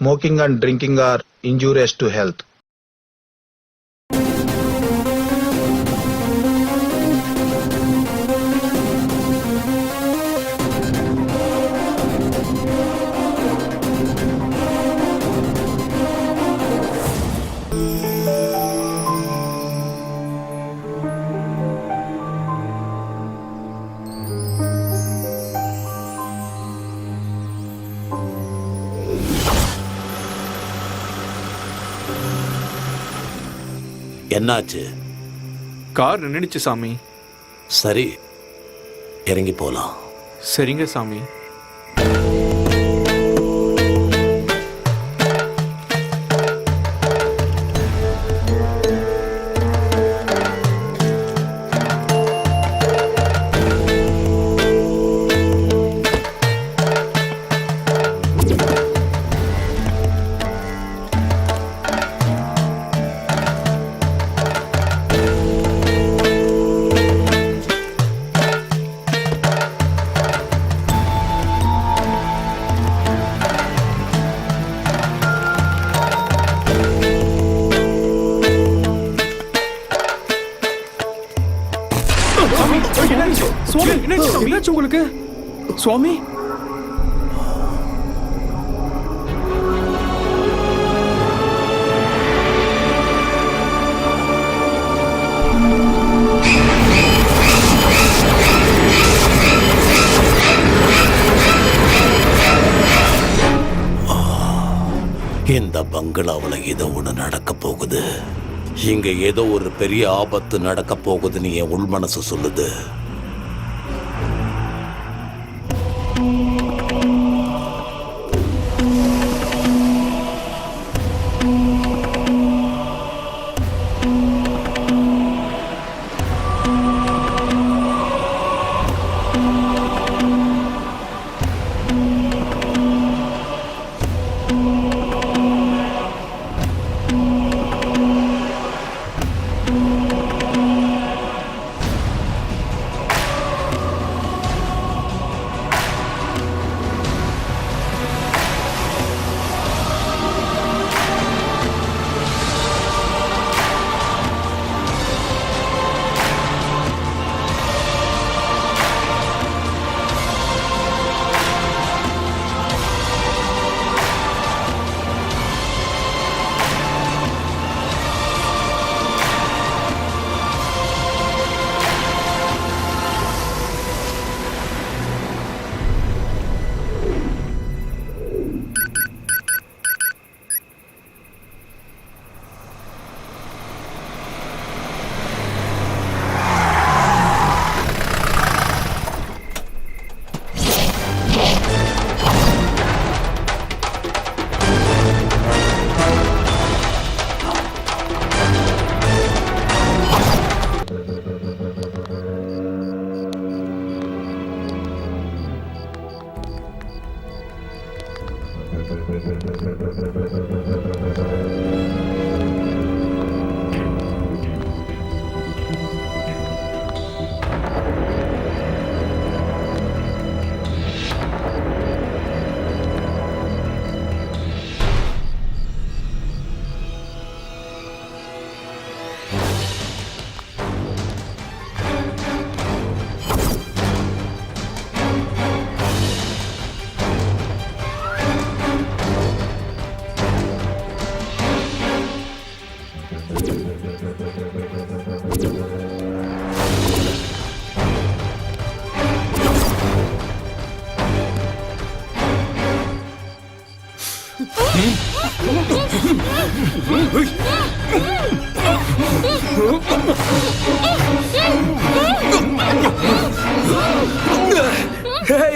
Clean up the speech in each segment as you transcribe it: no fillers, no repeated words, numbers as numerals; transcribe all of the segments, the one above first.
smoking and drinking are injurious to health. என்னாச்சு? Car நின்னுச்சு சாமி. சரி, இறங்கி போலாம். சரிங்க சாமி. சுவாமி, என்னாச்சு உங்களுக்கு? சுவாமி, இந்த பங்களாவில் ஏதோ ஒன்று நடக்க போகுது. இங்க ஏதோ ஒரு பெரிய ஆபத்து நடக்க போகுதுன்னு என் உள் மனசு சொல்லுது.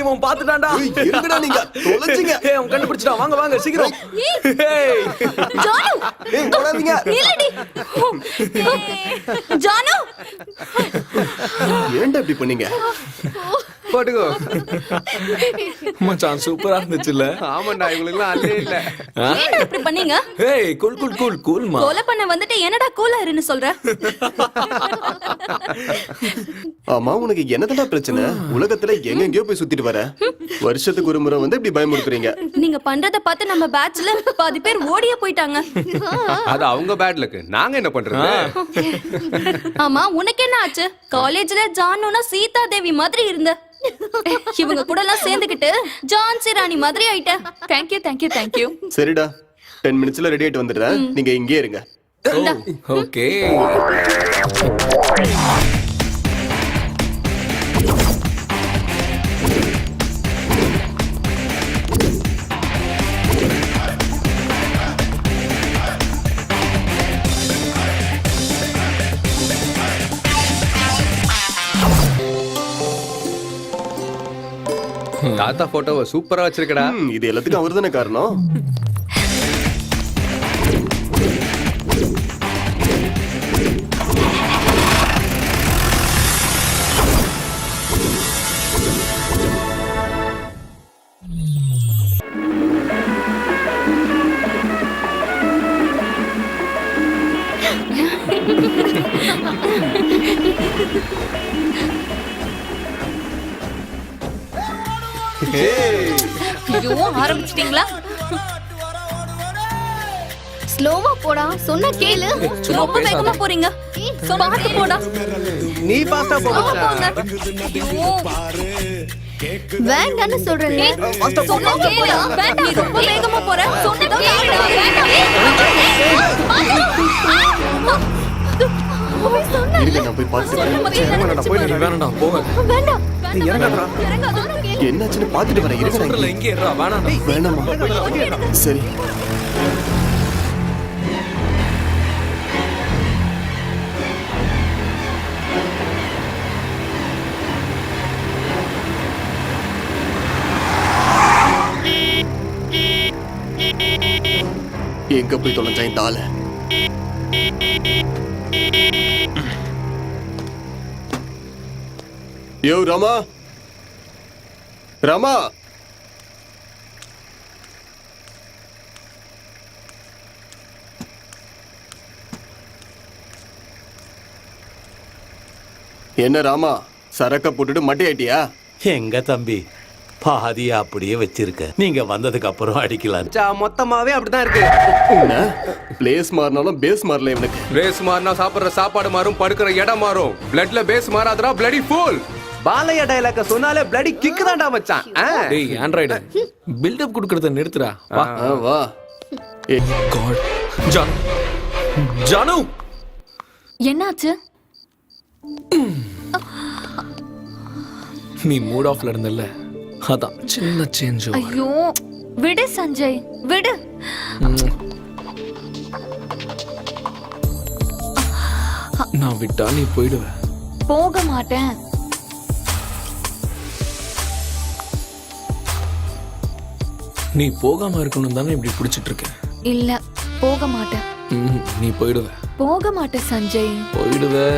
இவன் பாத்துட்டான்டா. எங்கடா நீங்க தொலைச்சிங்க? அவன் கண்டுபிடிச்சிட்டான். வாங்க வாங்க சீக்கிரம். ஜானு, போடாதீங்க. நில்லடி. ஜானு, ஏன்டா இப்படி பண்ணீங்க? போட்டுக்கோ. மச்சான் சூப்பரா இருந்துச்சுல்ல? ஆமாண்டா, இவங்களுக்குலாம் அல்லே இல்ல. ஏன்டா இப்படி பண்ணீங்க? ஏய் கூல் கூல் கூல் கூல்மா. கொலை பண்ண வந்துட்டு என்னடா கூலா இருன்னு சொல்ற? ஆமா, உனக்கு என்னடா பிரச்சனை? உலகத்துல எங்கெங்கயோ போய் சுத்திட்டு வர, வருஷத்துக்கு ஒரு முறை வந்து இப்படி பயமுறுத்துறீங்க. நீங்க பண்றத பார்த்து நம்ம பேட்ச்ல பாதி பேர் ஓடியே போயிட்டாங்க. அது அவங்க பேட் லக். நாங்க என்ன பண்றது? ஆமா, உனக்கு என்ன ஆச்சு? காலேஜ்ல ஜானுனா சீதா தேவி மாதிரி இருந்த. இவங்க கூட எல்லாம் சேர்ந்துக்கிட்டு ஜான்சி ராணி மாதிரி ஆயிட்ட. Thank you thank you thank you. சரிடா, 10 மினிட்ஸ்ல ரெடி ஆயிட்டு வந்துடுறேன். நீங்க இங்கே இருங்க. ஓகே. தாத்தா போட்டோவை சூப்பரா வச்சிருக்கடா. இது எல்லாத்துக்கும் அவர் தானே காரணம். ஐயோ ஆரம்பிச்சிட்டீங்களா? ஸ்லோவா போடா, சொன்ன கேளு. ரொம்ப வேகமா போறீங்க. பாத்து போடா. நீ பாஸ்டா போங்க. வேண்டான்னு சொல்றேன். சொன்ன கேளு. வேண்டாம், நீ ரொம்ப வேகமா போற. சொன்ன கேளு. இருங்க, நான் போய் பார்த்துட்டு வேணாம்டா போங்க. வேண்டாம். இறங்காதடா. என்னாச்சுன்னு பார்த்துட்டு வரேன். இருங்க, சொல்றல இங்கே இருடா. வேணாம். வேணாமா? சரி. எங்க போய் தொலைஞ்சா இந்த ஆளு? யோ ராமா, ராமா, என்ன ராமா, சரக்க போட்டுட்டு மட்டி ஆயிட்டியா? எங்க தம்பி பாதிய அப்படியே வச்சிருக்க. நீங்க வந்ததுக்கு அப்புறம் அடிக்கலாம். மொத்தமாவே அப்படிதான் இருக்கு. என்ன பிளேஸ் மாறினாலும் பேஸ் மாறல இவனுக்கு. பேஸ் மாறினா சாப்பிடுற சாப்பாடு மாறும், படுக்கிற இடம் மாறும். பிளட்ல பேஸ் மாறாதடா, பிளடி ஃபுல். பாலைய டயலாக சொன்னாலே பிளடி கிக் தான்டா மச்சான். டேய் ஆண்ட்ராய்டு பில்டப் கொடுக்கறத நிறுத்துடா. வா வா. காட். ஜானு. ஜானு. என்னாச்சு? நீ மூட் ஆஃப்ல இருந்தல்ல, அதான் சின்ன சேஞ்ச். ஐயோ விடு சஞ்சய் விடு. நான் விட்டா நீ போயிடுவ. போக மாட்டேன். நீ போகாம இருக்கணும் தானே இப்படி பிடிச்சிட்டு இருக்க. இல்ல போக மாட்டேன். நீ போயிடுவ. போக மாட்டேன் சஞ்சய். போயிடுவ.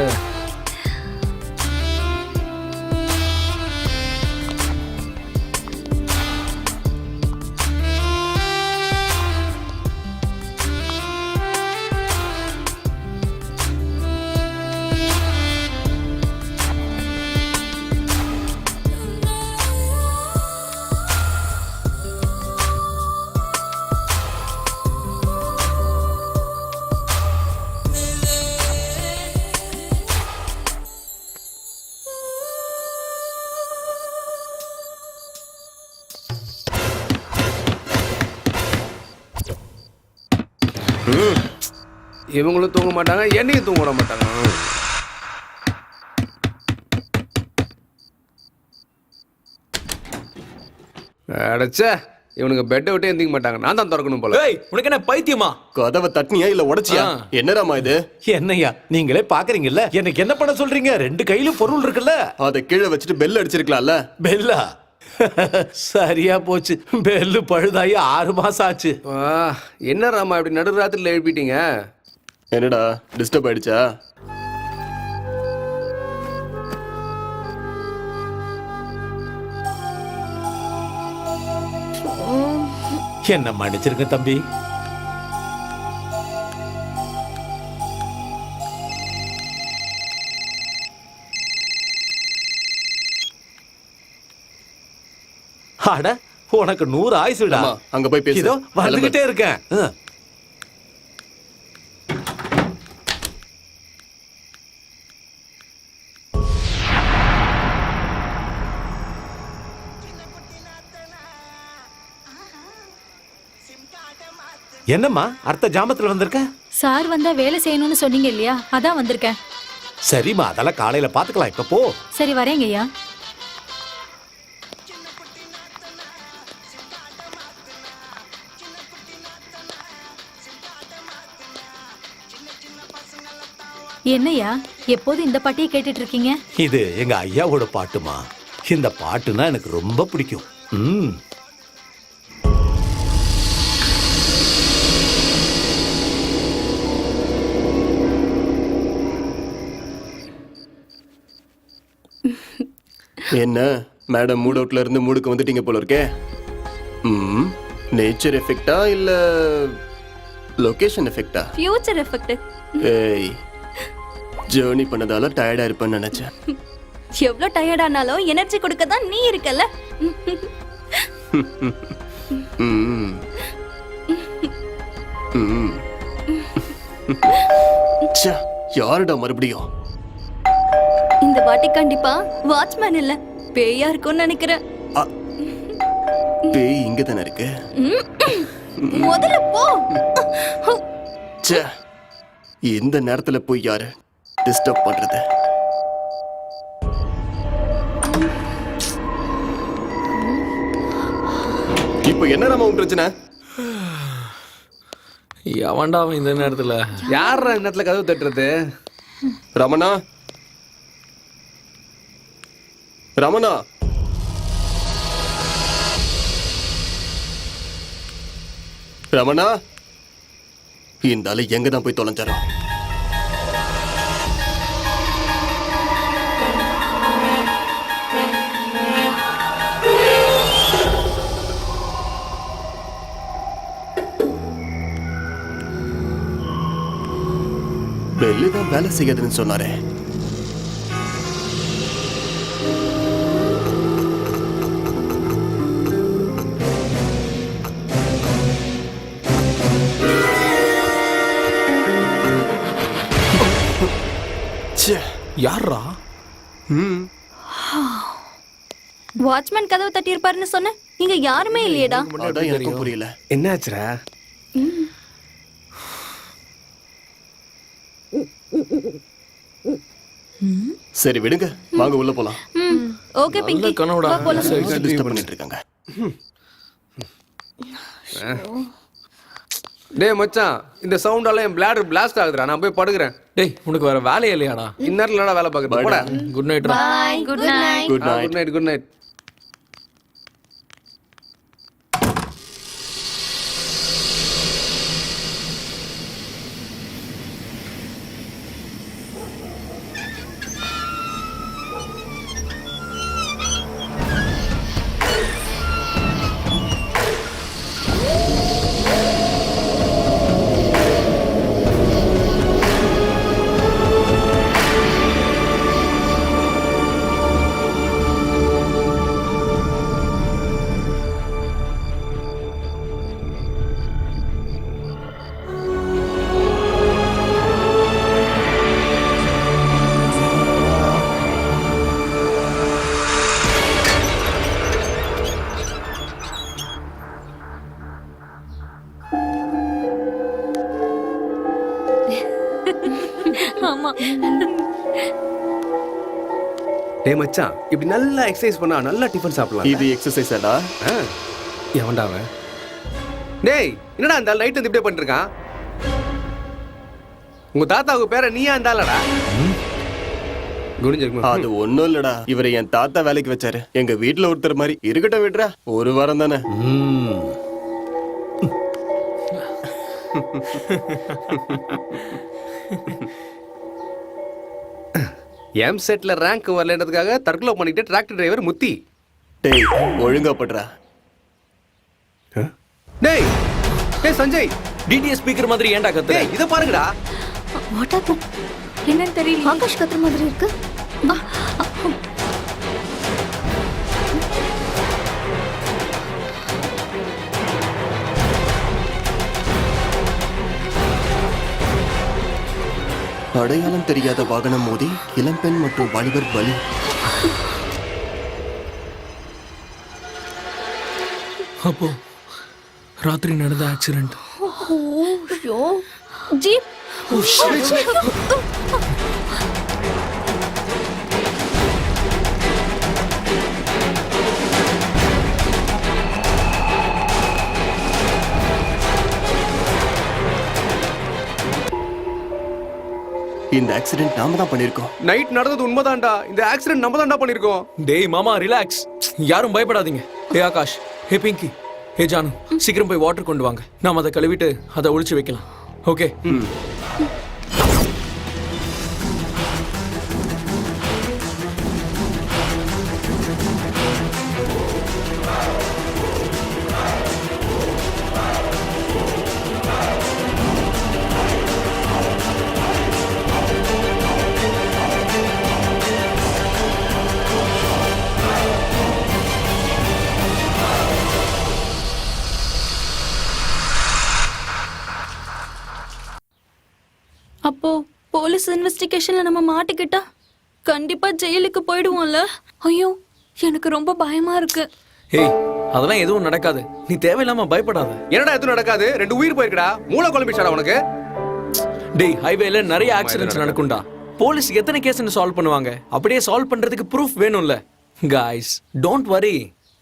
இவங்களும் தூங்க மாட்டாங்க, என்னையும் தூங்க விட மாட்டாங்க. அடச்சே, இவனுக்கு பெட்டை விட்டே எந்திக்க மாட்டாங்க. நான் தான் திறக்கணும் போல. ஏய் உனக்கு என்ன பைத்தியமா? கதவை தட்டினியா இல்ல உடைச்சியா? என்னராமா இது? என்னையா நீங்களே பாக்குறீங்கல்ல, எனக்கு என்ன பண்ண சொல்றீங்க? 2 கையிலும் பொருள் இருக்குல்ல. அதை கீழே வச்சுட்டு பெல் அடிச்சிருக்கலாம்ல. பெல்லா? சரியா போச்சு, பெல்லு பழுதாயி 6 மாசம் ஆச்சு. என்ன ராமா இப்படி நடு ராத்திரில எழுப்பிட்டீங்க? என்னடா டிஸ்டர்ப் ஆயிடுச்சா? என்ன மன்னிச்சிருங்க தம்பி. அட, உனக்கு 100 ஆயுசுடா. ஆமா, அங்க போய் பேசு. இதோ வந்துகிட்டே இருக்கேன். என்னம்மா அடுத்த ஜாமத்துல வந்திருக்க? சார் வந்தா வேலை செய்யணும்னு சொன்னீங்க இல்லையா, அதான் வந்திருக்கேன். சரிம்மா, அதெல்லாம் காலையில பாத்துக்கலாம். இப்ப போ. சரி வரேங்க ஐயா. என்னையா எப்போதும் இந்த பாட்டியை கேட்டுட்டு இருக்கீங்க? இது எங்க ஐயாவோட பாட்டுமா. இந்த பாட்டுனா எனக்கு ரொம்ப பிடிக்கும். என்ன மேடம் மூட் அவுட்ல இருந்து மூடுக்கு வந்துட்டீங்க போல இருக்கே. நேச்சர் எஃபெக்டா இல்ல லொகேஷன் எஃபெக்டா? Future effect. ஏய், ஜர்னி பண்ணதால டயர்டா இருப்பேன்னு நினைச்சேன். எவ்வளவு டயர்ட் ஆனாலும் எனர்ஜி கொடுக்க தான் நீ இருக்கல. ம். ம். ச்சே, யாருடா மறுபடியும்? இந்த வாட்டி கண்டிப்பா வாட்ச்மேன் இல்ல பேயா இருக்கும்னு நினைக்கிறேன். பேய் இங்க தானே இருக்கு. முதல்ல போ. ச்சே, இந்த நேரத்துல போய் யாரு டிஸ்டர்ப் பண்றது? இப்போ என்ன ராமா உன் பிரச்சனை? எவன்டா அவன் இந்த நேரத்துல? யாரா இந்த நேரத்துல கதவு தட்டுறது? ரமணா, ரமணா, ரமணா, இந்த ஆளு எங்க தான் போய் தொலைஞ்சாரோ? பெல்லிதான் வேலை செய்யாதுன்னு சொன்னாரே. யாரா? வாட்ச்மேன் கதவு தட்டி இருப்பாருன்னு சொன்ன, இங்க யாருமே இல்லையேடா. அதான் எனக்கும் புரியல. என்னாச்சுரா? சரி விடுங்க, வாங்க உள்ள போலாம். ஓகே பிங்கி, கனவுடா. வா போலாம். டிஸ்டர்ப் பண்ணிட்டு இருக்காங்க. டேய் மச்சான், இந்த சவுண்டால என் பிளாடர் பிளாஸ்ட் ஆகுதுடா. நான் போய் படுக்கிறேன். டேய், உனக்கு வேற வேலையே இல்லையாடா? இந்நேரத்துலடா வேலை பார்க்கறது. போடா. Good night. Bye, good night. Good night. Good night, good night. ஆமா. டேய் மச்சான், இப்படி நல்லா எக்ஸசைஸ் பண்ணா நல்லா டிஃபன் சாப்பிடலாம். இது எக்ஸசைஸாடா? எவன்டா அவன்? டேய், என்னடா அந்த நைட் வந்து இப்படியே பண்ணிருக்கான்? உங்க தாத்தாவுக்கு பேர நீயா இருந்தாலடா? குனிஞ்சிருக்கும். அது ஒண்ணும் இல்லடா, இவரை என் தாத்தா வேலைக்கு வச்சாரு. எங்க வீட்டுல ஒருத்தர் மாதிரி. இருக்கட்டும் விடுறா, ஒரு வாரம் தானே. எம் செட்ல ரேங்க் வரலன்றதுக்காக தற்கொலை பண்ணிட்டு டிராக்டர் டிரைவர் முத்தி. டேய், ஒழுங்கா படுறா. டேய் டேய் சஞ்சய், டிடிஎஸ் ஸ்பீக்கர் மாதிரி ஏன்டா கத்துற? டேய் இத பாருங்கடா. What happen? என்னன்னு தெரியல. ஆகாஷ் கத்துற மாதிரி இருக்கு. அடையாளம் தெரியாத வாகனம் மோதி இளம்பெண் மற்றும் வாலிபர் பலி. அப்போ ராத்திரி நடந்த ஆக்சிடென்ட். ஐயோ ஜீப். இந்த ஆக்சிடென்ட் நாம தான் பண்ணிருக்கோம். நைட் நடந்தது உண்மைதான்டா. இந்த ஆக்சிடென்ட் நம்ம தான்டா பண்ணிருக்கோம். டேய் மாமா ரிலாக்ஸ், யாரும் பயப்படாதீங்க. ஹே ஆகாஷ், ஹே பிங்கி, ஹே ஜானு, சீக்கிரம் போய் வாட்டர் கொண்டு வாங்க. நாம அதை கழுவிட்டு அதை ஒளிச்சு வைக்கலாம். ஓகே? அப்போ போலீஸ் இன்வெஸ்டிகேஷன்ல நம்ம மாட்டிக்கிட்டா கண்டிப்பா ஜெயிலுக்கு போயிடுவோம்ல. ஐயோ எனக்கு ரொம்ப பயமா இருக்கு. ஹேய், அதெல்லாம் எதுவும் நடக்காது. நீ தேவையில்லாம பயப்படாத. என்னடா எதுவும் நடக்காது. 2 உயிர் போயிருக்கடா. மூளை குழம்பிச்சாடா உனக்கு. டேய், ஹைவேல நிறைய ஆக்சிடென்ட்ஸ் நடக்கும்டா. போலீஸ் எத்தனை கேஸ்னு சால்வ் பண்ணுவாங்க? அப்படியே சால்வ் பண்றதுக்கு ப்ரூஃப் வேணும்ல. Guys, don't worry.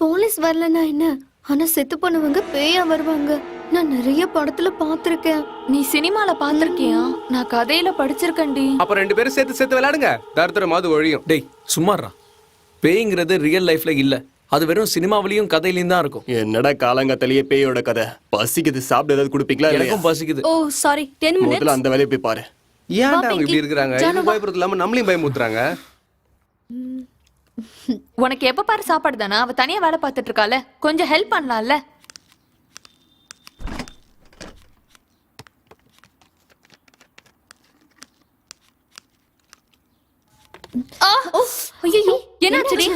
போலீஸ் வரலன்னா என்ன, ஆனா செத்து போனவங்க பேயா வருவாங்க. நான் நிறைய படத்துல பாத்திருக்கேன். நீ சினிமால பாத்திருக்கியா? நான் கதையில படிச்சிருக்கேன்டி. அப்ப 2 பேரும் சேர்த்து விளையாடுங்க. தரித்திரமாவது ஒழியும். டேய் சும்மாறா. பேய்ங்கிறது ரியல் லைஃப்ல இல்ல, அது வெறும் சினிமாவிலையும் கதையிலையும் தான் இருக்கும். என்னடா காலங்கத்திலேயே பேயோட கதை. பசிக்குது, சாப்பிட ஏதாவது குடுப்பீங்களா? எனக்கும் பசிக்குது. ஓ சாரி, 10 முதல்ல மினிட்ஸ். அந்த வேலையை போய் பாரு. ஏன்டா அவங்க இப்படி இருக்காங்க? இது பயப்படுறது இல்லாம நம்மளையும் பயமுத்துறாங்க. உனக்கு எப்ப பாரு சாப்பாடு தானா? அவ தனியா வேலை பார்த்துட்டு இருக்கால, கொஞ்சம் ஹெல்ப் பண்ணலாம்ல. ஐயோ என்னாச்சுடி?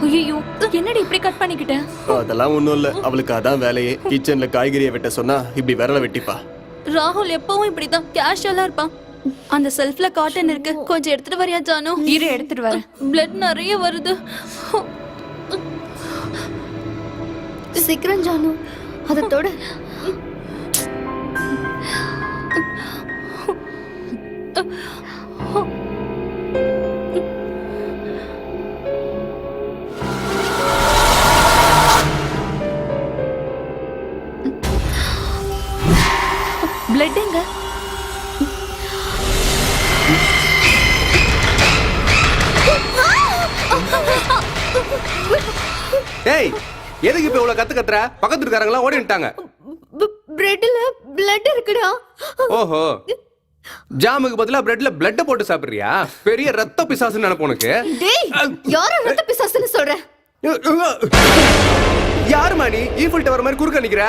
ஐயோ என்னடி இப்படி கட் பண்ணிக்கிட்ட? அதெல்லாம் ஒண்ணும் இல்ல. அவளுக்கு அதான் வேலையே. கிச்சன்ல காய்கறியை வெட்ட சொன்னா இப்படி விரல வெட்டிப்பா. ராகுல் எப்பவும் இப்படிதான் கேஷுவலா இருப்பான். அந்த செல்ஃப்ல காட்டன் இருக்கு, கொஞ்சம் எடுத்துட்டு வரியா ஜானு? இரு எடுத்துட்டு வரேன். பிளட் நிறைய வருது. சீக்கிரம் ஜானு, அதை தொட. பிளட் எங்க? ஏய், எதுக்கு இப்ப இவ்வளவு கத்துற? பக்கத்து இருக்காரங்களா ஓடி வந்துட்டாங்க. பிரெட்ல பிளட் இருக்குடா. ஓஹோ, ஜாமுக்கு பதிலா பிரெட்ல பிளட் போட்டு சாப்பிடுறியா? பெரிய ரத்த பிசாசுன்னு நினைப்பு உனக்கு. டேய், யார ரத்த பிசாசுன்னு சொல்ற? யாருமா நீ? ஈஃபில் டவர் மாதிரி குறுக்க நிக்கிற.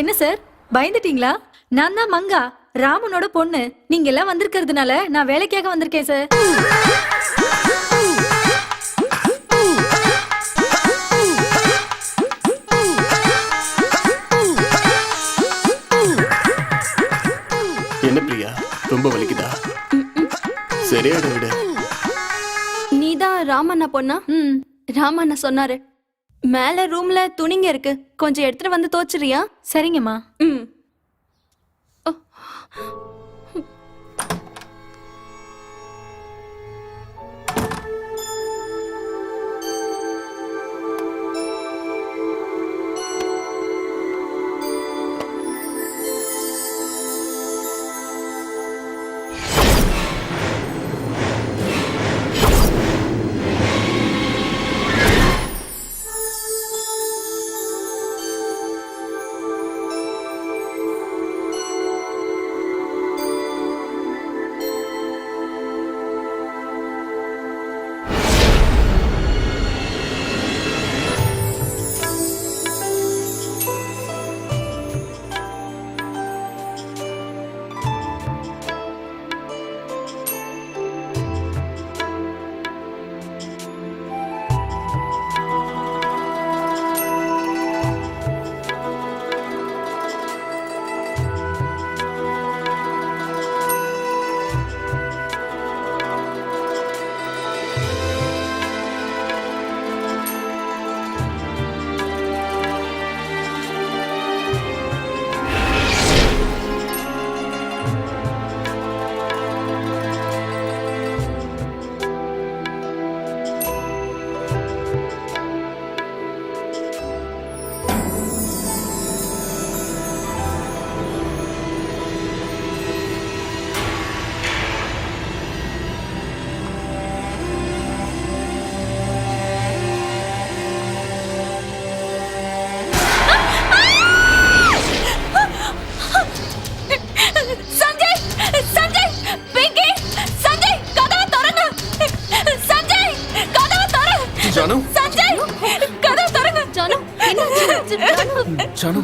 என்ன சார் பயந்துட்டீங்களா? நான் தான் மங்கா, ராமனோட பொண்ணு. நீங்க எல்லாம் வந்திருக்கிறதுனால நான் வேலைக்காக வந்திருக்கேன் சார். என்ன பிரியா, ரொம்ப வலிக்குதா? சரியாட விடு. நீதான் ராமண்ணா பொண்ணா? ராமண்ணா சொன்னாரு. மேல ரூம்ல துணிங்க இருக்கு, கொஞ்சம் எடுத்துட்டு வந்து தோச்சிரியா? சரிங்கம்மா. ம்.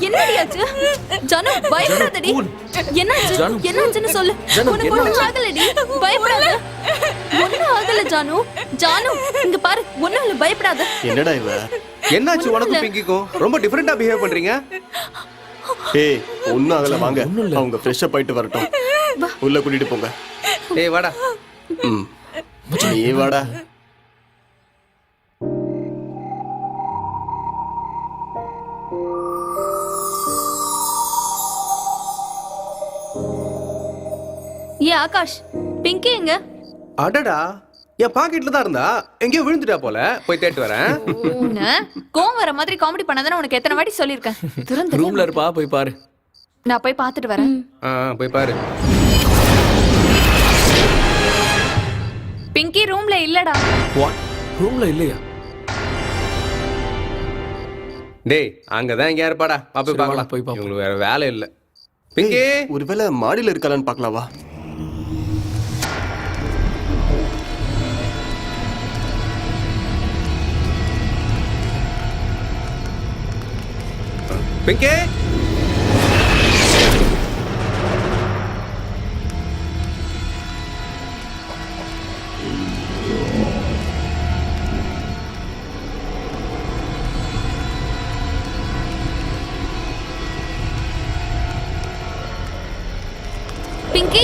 என்னடியாச்சு ஜானு பயப்படாதடி என்னாச்சு ஜானு. என்னாச்சுன்னு சொல்லு ஜானு, உனக்கு ஒண்ணும் ஆகலடி பயப்படாத ஒண்ணும் ஆகல ஜானு ஜானு இங்க பாரு ஒண்ணும் இல்ல பயப்படாத என்னடா இவ? என்னாச்சு உனக்கும் பிங்கிக்கும் ரொம்ப டிஃபரெண்டா பிஹேவ் பண்றீங்க? ஏய் ஒன்னும் ஆகல, வாங்க. அவங்க ஃப்ரெஷ் அப் ஆயிட்டு வரட்டும். உள்ள கூட்டிட்டு போங்க. ஏய் வாடா. ம். நீ வாடா. ஏ ஆகாஷ் பிங்கி எங்க அடடா, என் பாக்கெட்ல தான் இருந்தா. எங்கேயோ விழுந்துட்டா போல. போய் தேட்டு வரேன். உன்னை கோவம் வர மாதிரி காமெடி பண்ணாதானே உனக்கு எத்தனை வாட்டி சொல்லியிருக்கேன். திறந்து ரூம்ல இருப்பா, போய் பாரு. நான் போய் பார்த்துட்டு வரேன். போய் பாரு. பிங்கி ரூம்ல இல்லடா. வாட்? ரூம்ல இல்லையா? டேய் அங்கதான் எங்க இருப்பாடா. போய் சரி, பார்க்கலாம். வாடா, போய் பார்ப்போம். இவங்களுக்கு வேற வேலை இல்ல. பிங்கி ஏய், ஒருவேளை மாடியில இருக்கலான்னு பார்க்கலாவா? பிங்கி பிங்கி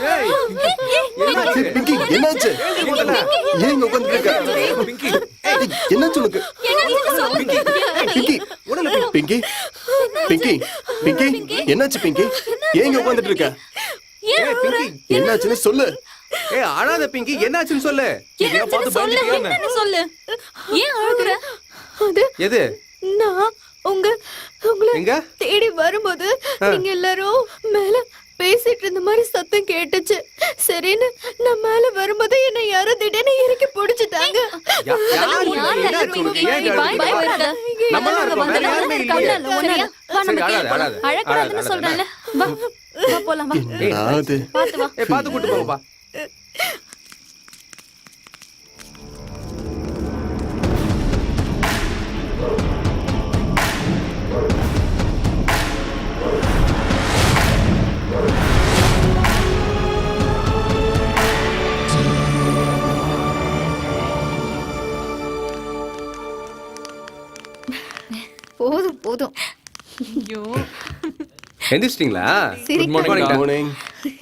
ஏய், பிங்கி என்னாச்சு? ஏன் இங்க உட்கார்ந்து இருக்க? பிங்கி ஏய், என்னாச்சு உனக்கு? பிங்கி பிங்கி பிங்கி பிங்கி என்னாச்சு பிங்கி? ஏன் இங்க உட்கார்ந்துட்டு இருக்க? ஏய் பிங்கி என்னாச்சுன்னு சொல்லு. ஏய் அழாத பிங்கி, என்னாச்சுன்னு சொல்லு. என்னாச்சுன்னு சொல்லு என்னன்னு சொல்லு ஏன் அழுகுற எது? நான் உங்களை எங்க? தேடி வரும்போது நீங்க எல்லாரும் மேல பேசிட்டு இருந்த மாதிரி சத்தம் கேட்டுச்சு. சரின்னு நான் மேல வரும்போது என்ன யாரோ திடீர்னு இறுக்கி பிடிச்சிட்டாங்க. யாரு? என்னாச்சு உனக்கு? ஏன் இங்க அழுகுற? நம்ம தான் இருக்கோம், வேற யாருமே இல்லையே. சரி, அழாத, அழாத. அழக்கூடாதுன்னு சொல்றேன்ல வா வா போலாம் வா என்னடா அது? பாத்து வா ஏய் பாத்து கூட்டு போங்கப்பா. போதும் போதும். எந்திரிச்சிட்டீங்களா? Good morning. Good morning.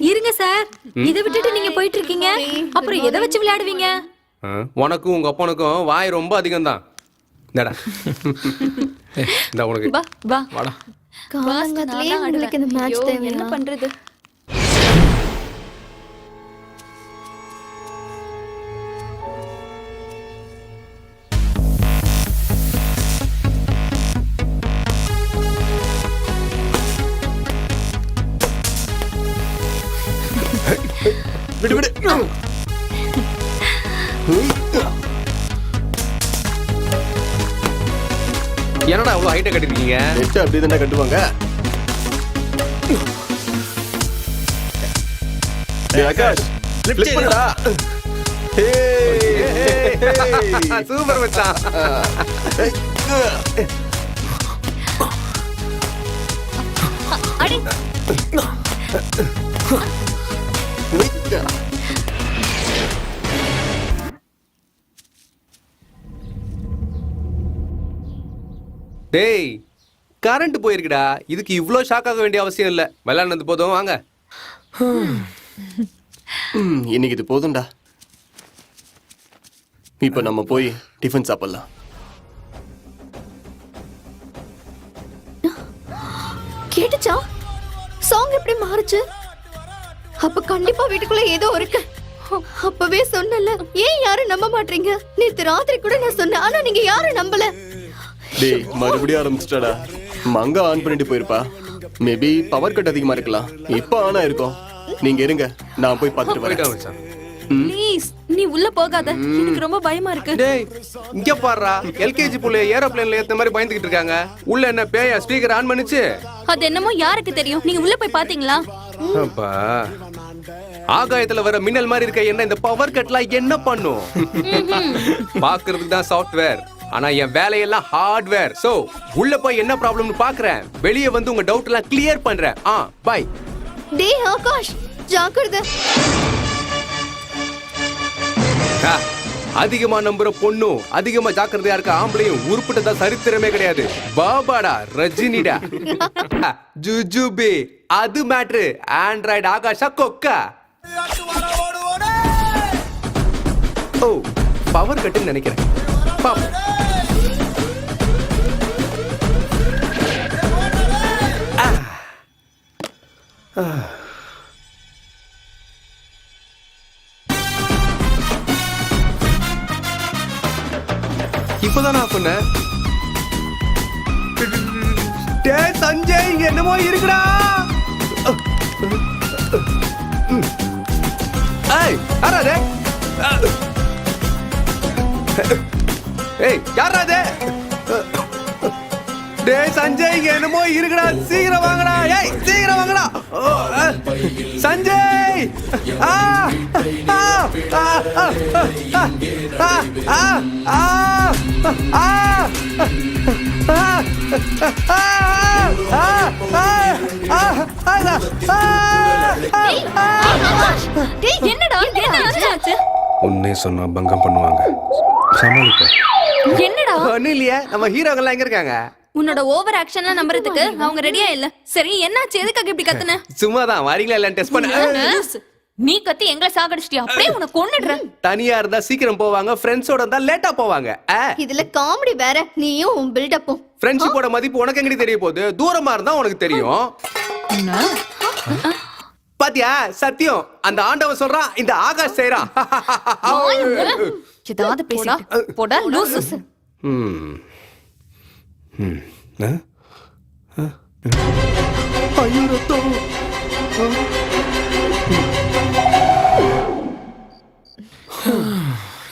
இருங்க சார், இதை விட்டுட்டு நீங்க போயிட்டு இருக்கீங்க. அப்புறம் எதை வச்சு விளையாடுவீங்க? உனக்கும் உங்க அப்பனுக்கும் வாய் ரொம்ப அதிகம் தான். இந்தடா. இந்த உனக்கு. வா வா. வாடா. காலங்காத்திலேயே உங்களுக்கு இந்த மேட்ச் ஐயோ, தேவையா? என்ன பண்றது விடு விடு. என்னடா அவ்வளவு ஹைட்டா கட்டிருக்கீங்க? நெட் அப்படிதானே கட்டுவாங்க. டேய் ஆகாஷ், flip பண்ணுடா. சூப்பர் மச்சான். அடி டேய் கரண்ட் போயிருக்குடா. இதுக்கு இவ்ளோ ஷாக் ஆக வேண்டிய அவசியம் இல்ல. விளையாடுனது போதும், வாங்க. இன்னைக்கு இது போதும்டா. இப்ப நம்ம போய் டிஃபன் சாப்பிடலாம். கேட்டுச்சா? சாங் எப்படி மாறுச்சு? அப்ப கண்டிப்பா வீட்டுக்குள்ள ஏதோ இருக்கு. அப்பவே சொன்னல, ஏன் யாரும் நம்ப மாட்டீங்க? நேத்து ராத்திரி கூட நான் சொன்னேன், ஆனா நீங்க யாரும் நம்பல. டேய் மறுபடியும் ஆரம்பிச்சிட்டாடா. மங்கா ஆன் பண்ணிட்டு போயிருப்பா. மேபி பவர் கட் அதிகமா இருக்கலாம். இப்ப ஆனா இருக்கும். நீங்க இருங்க, நான் போய் பார்த்துட்டு வரேன். போயிட்டு மச்சான். ப்ளீஸ் நீ உள்ள போகாத, எனக்கு ரொம்ப பயமா இருக்கு. டேய் இங்க பாருடா, எல்கேஜி புள்ள ஏரோப்ளேன்ல ஏத்த மாதிரி பயந்துகிட்டு இருக்காங்க. உள்ள என்ன பேயா ஸ்பீக்கர் ஆன் பண்ணுச்சு? அது என்னமோ யாருக்கு தெரியும்? நீங்க உள்ள போய் பாத்தீங்களா? அப்பா ஆகாயத்துல வர மின்னல் மாதிரி இருக்க என்ன இந்த பவர் கட்லாம் என்ன பண்ணும்? பாக்குறதுக்கு தான் சாஃப்ட்வேர், ஆனா என் வேலையெல்லாம் ஹார்ட்வேர். சோ உள்ள போய் என்ன ப்ராப்ளம்னு பாக்குறேன், வெளியே வந்து உங்க டவுட் எல்லாம் கிளியர் பண்றேன். பை. டேய் ஆகாஷ், ஜாக்கிரதை. அதிகமா நம்புற பொண்ணும் அதிகமா ஜாக்கிரதையா இருக்க ஆம்பளையும் உருப்பிட்டதா சரித்திரமே கிடையாது. பாபாடா ரஜினிடா. ஜுஜுபி அது மேட்ரு. ஆண்ட்ராய்டு ஆகாஷா கொக்கா. ஓ பவர் கட்டுன்னு நினைக்கிறேன். பாப்போம். இப்பதான் நான் சொன்னேன். டேய் சஞ்சய், என்னமோ இருக்குடா. ஏய் யாரா அது? ஏய் யாரா அது? டேய் சஞ்சய், என்னமோ இருக்குடா. சீக்கிரம் வாங்கடா. ஏய் சீக்கிரம் வாங்கடா. சஞ்சய். டேய் என்னடா என்னாச்சு? உன்னே சொன்னா பங்கம் பண்ணுவாங்க. சமாளிப்ப. என்னடா? ஒண்ணும் இல்லையே, நம்ம ஹீரோங்கெல்லாம் எங்க இருக்காங்க? உன்னோட ஓவர் ஆக்ஷன்லாம் நம்புறதுக்கு அவங்க ரெடியா இல்ல. சரி என்னாச்சு? எதுக்காக இப்படி கத்துன? சும்மாதான் வரீங்களா இல்லன்னு டெஸ்ட் பண்ண. நீ கத்தி எங்களை சாகடிச்சிட்டியா? அப்படியே உன்னை கொன்னுடுறேன். தனியா இருந்தா சீக்கிரம் போவாங்க, ஃப்ரெண்ட்ஸோட இருந்தா லேட்டா போவாங்க. இதுல காமெடி வேற, நீயும் உன் பில்டப்பும். ஃப்ரெண்ட்ஷிப்போட மதிப்பு உனக்கு எங்கடி தெரிய போகுது? தூரமா இருந்தா உனக்கு தெரியும். பாத்தியா சத்தியம், அந்த ஆண்டவன் சொல்றான், இந்த ஆகாஷ் செய்றான். ஏதாவது பேசா போடா லூசு. ஐயோ ரத்தம்.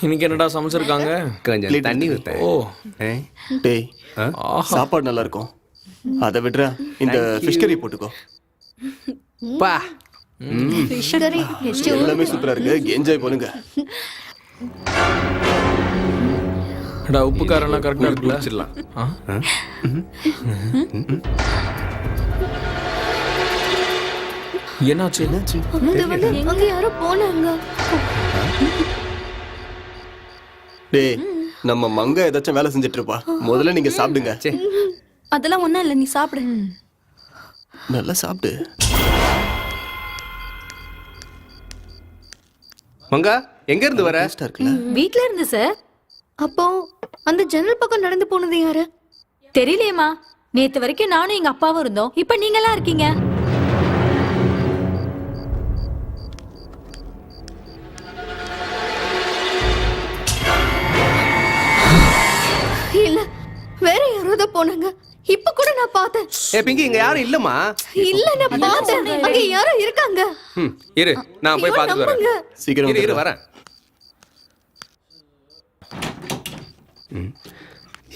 இன்னைக்கு என்னடா சமைச்சிருக்காங்க? கொஞ்சம் தண்ணி ஊத்தேன். ஓ டேய் சாப்பாடு நல்லா இருக்கும். அதை விடுறா, இந்த ஃபிஷ் கறி போட்டுக்கோ. பா ஃபிஷ் கறி எல்லாமே சூப்பரா இருக்கு. என்ஜாய் பண்ணுங்க. டா உப்பு காரெல்லாம் கரெக்டா இருக்குல்ல? வச்சிடலாம். என்னாச்சு? அங்க யாரோ போனாங்க. டேய் நம்ம மங்க ஏதாச்சும் வேலை செஞ்சுட்டு இருப்பா. முதல்ல நீங்க சாப்பிடுங்க. அதெல்லாம் ஒண்ணும் இல்ல, நீ சாப்பிடு. நல்லா சாப்பிடு. மங்கா எங்க இருந்து வர? டேஸ்டா இருக்குல்ல? வீட்ல இருந்து சார். அப்போ அந்த ஜன்னல் பக்கம் நடந்து போனது யாரு? தெரியலையேம்மா. நேத்து வரைக்கும் நானும் எங்க அப்பாவும் இருந்தோம். இப்ப நீங்க எல்லாம் இருக்கீங்க. இல்ல, வேற யாரோ தான் போனாங்க. இப்ப கூட நான் பார்த்தேன். பிங்கி இங்க யாரும் இல்லம்மா. இல்ல நான் பார்த்தேன், அங்க யாரோ இருக்காங்க. இரு நான் போய் பார்த்துட்டு வரேன். சீக்கிரம் இரு வந்துடுறா. வரேன்.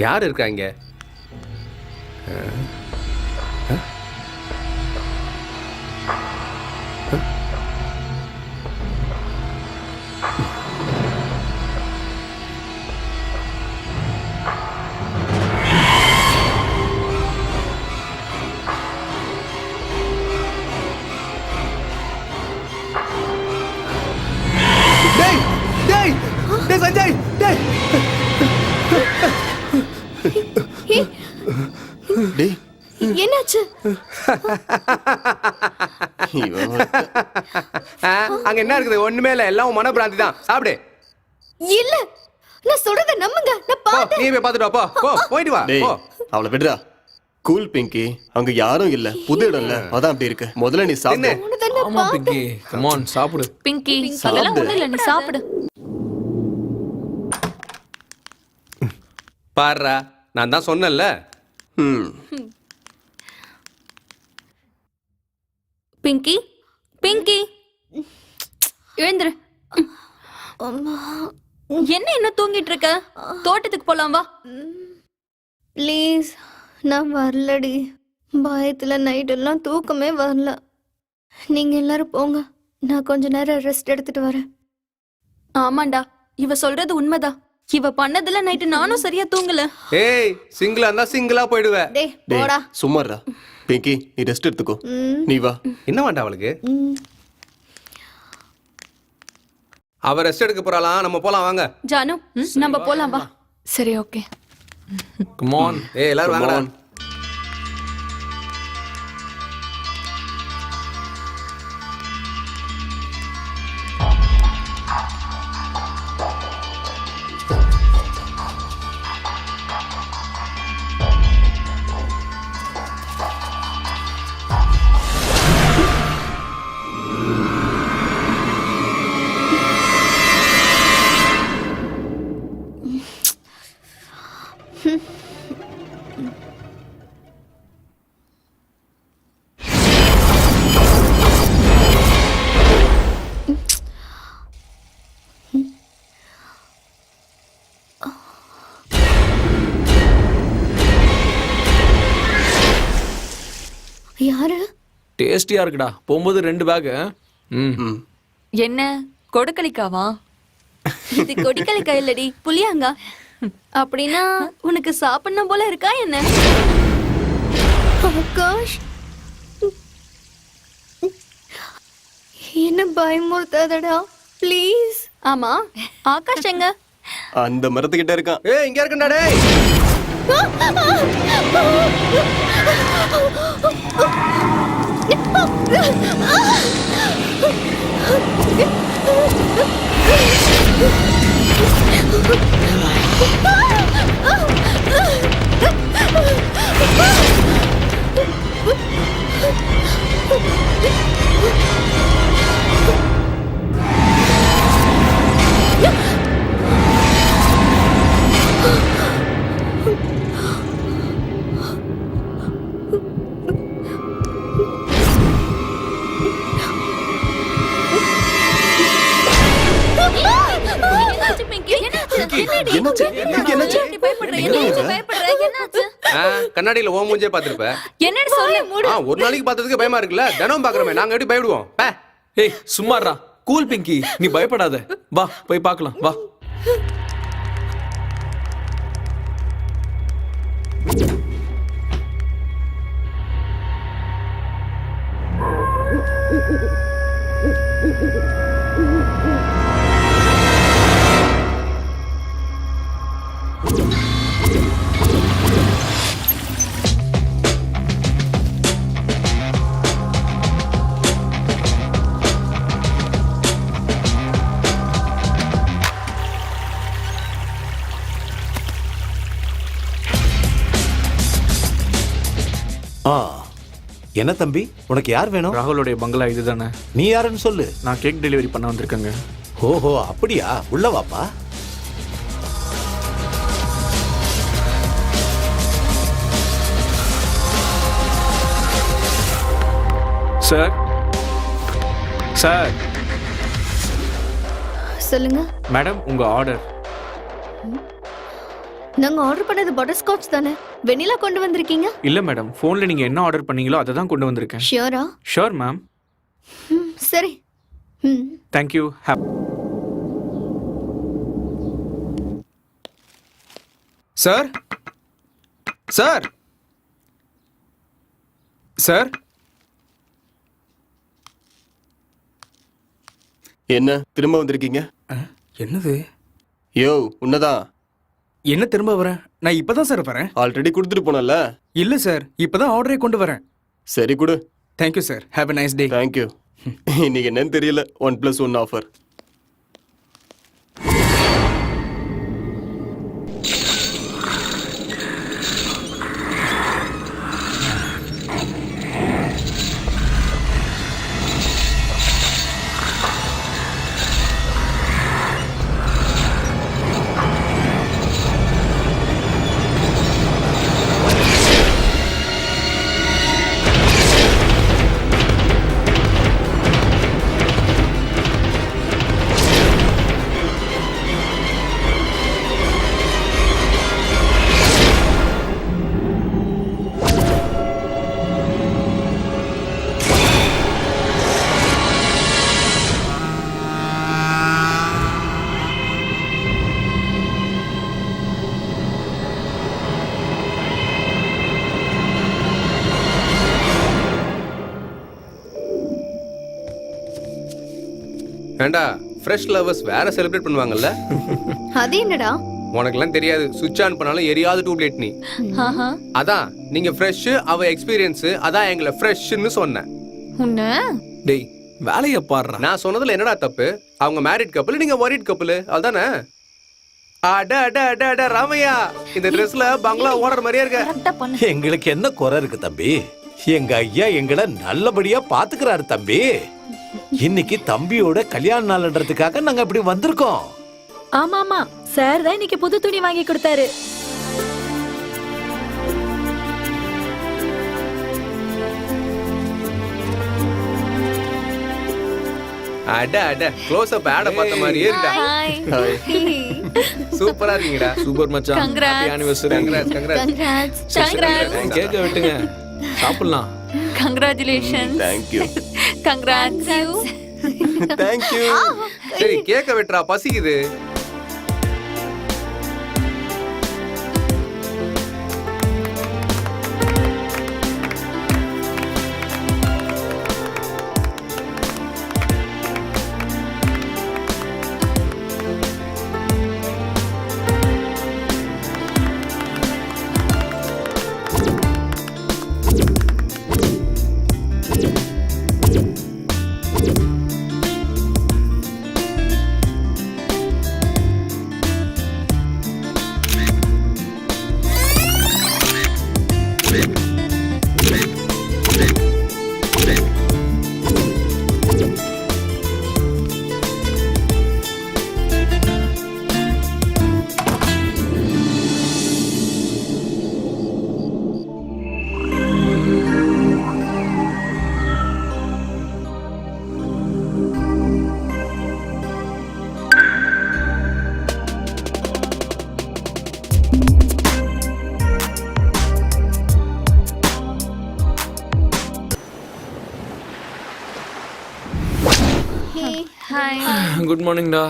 யார் இருக்காங்க? டேய் டேய் டேய் சஞ்சய் டேய். டேய் என்னாச்சு? இவன் அங்க என்ன இருக்குது? ஒண்ணுமே இல்ல, எல்லாம் மனப்பிராந்தி தான். சாப்பிடு. இல்ல, நான் சொல்றத நம்புங்க. நான் போ, பார்த்தேன். நீ போய் பார்த்துட்டு வா. போ போயிட்டு வா. டேய் போ. அவளை விடுறா. கூல் பிங்கி, அங்க யாரும் இல்ல, புது இடம்ல, அதான் அப்படி இருக்கு. முதல்ல நீ சாப்பிடு. ஆமா பிங்கி கம் ஆன் சாப்பிடு. பிங்கி அதெல்லாம் ஒண்ணும் இல்ல, நீ சாப்பிடு. பாருடா, நான் தான் சொன்னேன்ல. ம். பிங்கி பிங்கி எழுந்துரு. என்ன இன்னும் தூங்கிட்டு இருக்க? தோட்டத்துக்கு போலாம் வா. ப்ளீஸ், நான் வரலடி. பயத்துல நைட் எல்லாம் தூக்கமே வரல. நீங்க எல்லாரும் போங்க, நான் கொஞ்ச நேரம் ரெஸ்ட் எடுத்துட்டு வரேன். ஆமாண்டா, இவ சொல்றது உண்மைதான். இவ பண்ணதுல நைட்டு நானும் சரியா தூங்கல. ஏய், சிங்கிளா இருந்தா சிங்கிளா போயிடுவ. டேய் டேய், போடா. சும்மாடா. பிங்கி, நீ ரெஸ்ட் எடுத்துக்கோ. நீ வா. என்ன வேண்டாம் அவளுக்கு? அவ ரெஸ்ட் எடுக்க போறாளாம், நம்ம போலாம் வாங்க. ஜானு நம்ம போலாம் வா. சரி ஓகே. Come on. ஏய் எல்லாரும் Come வாங்கடா. on. யாரு? டேஸ்டியா இருக்குடா. போகும்போது 2 பேக். ம். என்ன கொடுக்கலிக்காவா? இது கொடிக்கலைக்காய் இல்லடி, புளியாங்கா. அப்படின்னா உனக்கு சாப்பிடணும் போல இருக்கா என்ன? ஆகாஷ், என்ன பயமுறுத்தாதடா ப்ளீஸ். ஆமா, ஆகாஷ் எங்க? அந்த மரத்துக்கிட்ட இருக்கான். ஏய் இங்க இருக்கடா டேய். என்னாச்சு பிங்கி? என்னாச்சு? என்னடி? என்னாச்சு? பிங்கி, என்னாச்சு? இப்படி பயப்படுற? என்னாச்சு? பயப்படுற? என்னாச்சு? கண்ணாடியில ஓ மூஞ்சே பாத்துருப்ப. என்னன்னு சொல்லு. ஒரு நாளைக்கு பார்த்ததுக்கு பயமா இருக்குல்ல, தினம் பாக்குறமே, நாங்க எப்படி பயப்படுவோம்? ஏய் சும்மாடா. கூல் பிங்கி, நீ பயப்படாத. வா போய் பார்க்கலாம் வா. என்ன தம்பி, உனக்கு யார் வேணும்? ராகுலோடைய பங்களா இதுதானே? நீ யாருன்னு சொல்லு. நான் கேக் டெலிவரி பண்ண வந்திருக்கேங்க. ஓஹோ அப்படியா, உள்ள வாப்பா. Sir sir. சொல்லுங்க. மேடம் உங்க ஆர்டர். நாங்க ஆர்டர் பண்ணது பட்டர்ஸ்காட்ச் தானே, வெண்ணிலா கொண்டு வந்திருக்கீங்க? இல்ல மேடம், போன்ல நீங்க என்ன ஆர்டர் பண்ணீங்களோ அதை தான் கொண்டு வந்திருக்கேன். ஷியோரா? Sure ma'am. சரி. தேங்க்யூ. Sir sir sir. என்ன திரும்ப வந்திருக்கீங்க? என்னது? யோ, உன்னதான். என்ன திரும்ப வரேன்? நான் இப்பதான் சார் வரேன். ஆல்ரெடி கொடுத்துட்டு போனல. இல்ல சார், இப்பதான் ஆர்டரே கொண்டு வரேன். சரி கொடு. Thank you sir, have a nice day. Thank you. இன்னைக்கு என்னன்னு தெரியல, 1+1 ஆஃபர். ஏண்டா ஃப்ரெஷ் லவர்ஸ் வேற செலிப்ரேட் பண்ணுவாங்கல்ல? அது என்னடா? உனக்கெல்லாம் தெரியாது. சுவிட்ச் ஆன் பண்ணாலும் எரியாத டியூப்லைட் நீ. அதான் நீங்க ஃப்ரெஷ், அவ எக்ஸ்பீரியன்ஸ், அதான் எங்களை ஃப்ரெஷ்னு சொன்னேன். உன்ன டேய் வேலைய பாடுறா. நான் சொன்னதுல என்னடா தப்பு? அவங்க மேரிட் கப்பல், நீங்க ஒரிட் கப்பல், அதுதானே? அட அட அட அட ராமையா, இந்த ட்ரெஸ்ல பங்களா ஓனர் மாதிரியே இருக்க. கரெக்டா பண்ணு. எங்களுக்கு என்ன குறை இருக்கு தம்பி? எங்க ஐயா எங்களை நல்லபடியா பாத்துக்கிறாரு தம்பி. இன்னைக்கு தம்பியோட கல்யாண நாள்ன்றதுக்காக நாங்க இப்படி வந்திருக்கோம். ஆமா ஆமா, சார் தான் இன்னைக்கு புது துணி வாங்கி கொடுத்தாரு. அட அட க்ளோஸ் அப் ஆட பார்த்த மாதிரியே இருக்கா. ஹாய். சூப்பரா இருக்கீங்கடா. சூப்பர் மச்சான். Congrats. Happy anniversary. Congrats congrats. Congrats. கேக்க விட்டுங்க. சாப்பிடலாம். Congratulations. Thank you Congrats. தேங்க்யூ. சரி கேக்க வெட்டுறா, பசிக்குது. குட் மார்னிங்டா.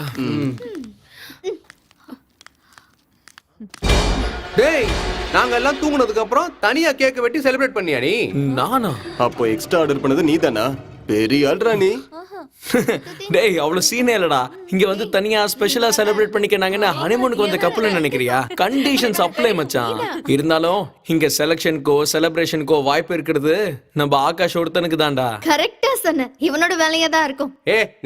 டேய், நாங்க எல்லாம் தூங்குனதுக்கு அப்புறம் தனியா கேக்க வெட்டி செலிப்ரேட் பண்ணியா நீ? நானா? அப்போ எக்ஸ்ட்ரா ஆர்டர் பண்ணது நீதானா? பெரிய ஆள்ரா நீ. டேய் அவ்வளவு சீனே இல்லடா. இங்க வந்து தனியா ஸ்பெஷலா செலிப்ரேட் பண்ணிக்கனாங்கன்னா ஹனிமூனுக்கு வந்த கப்பல்னு நினைக்கிறியா? கண்டிஷன்ஸ் அப்ளை மச்சான். இருந்தாலும் இங்க செலக்ஷனுக்கோ செலிப்ரேஷனுக்கோ வாய்ப்பு இருக்கிறது நம்ம ஆகாஷ் ஒருத்தனுக்கு தான்டா. கரெக்டா சொன்ன. இவனோட வேலையா தான் இருக்கும்.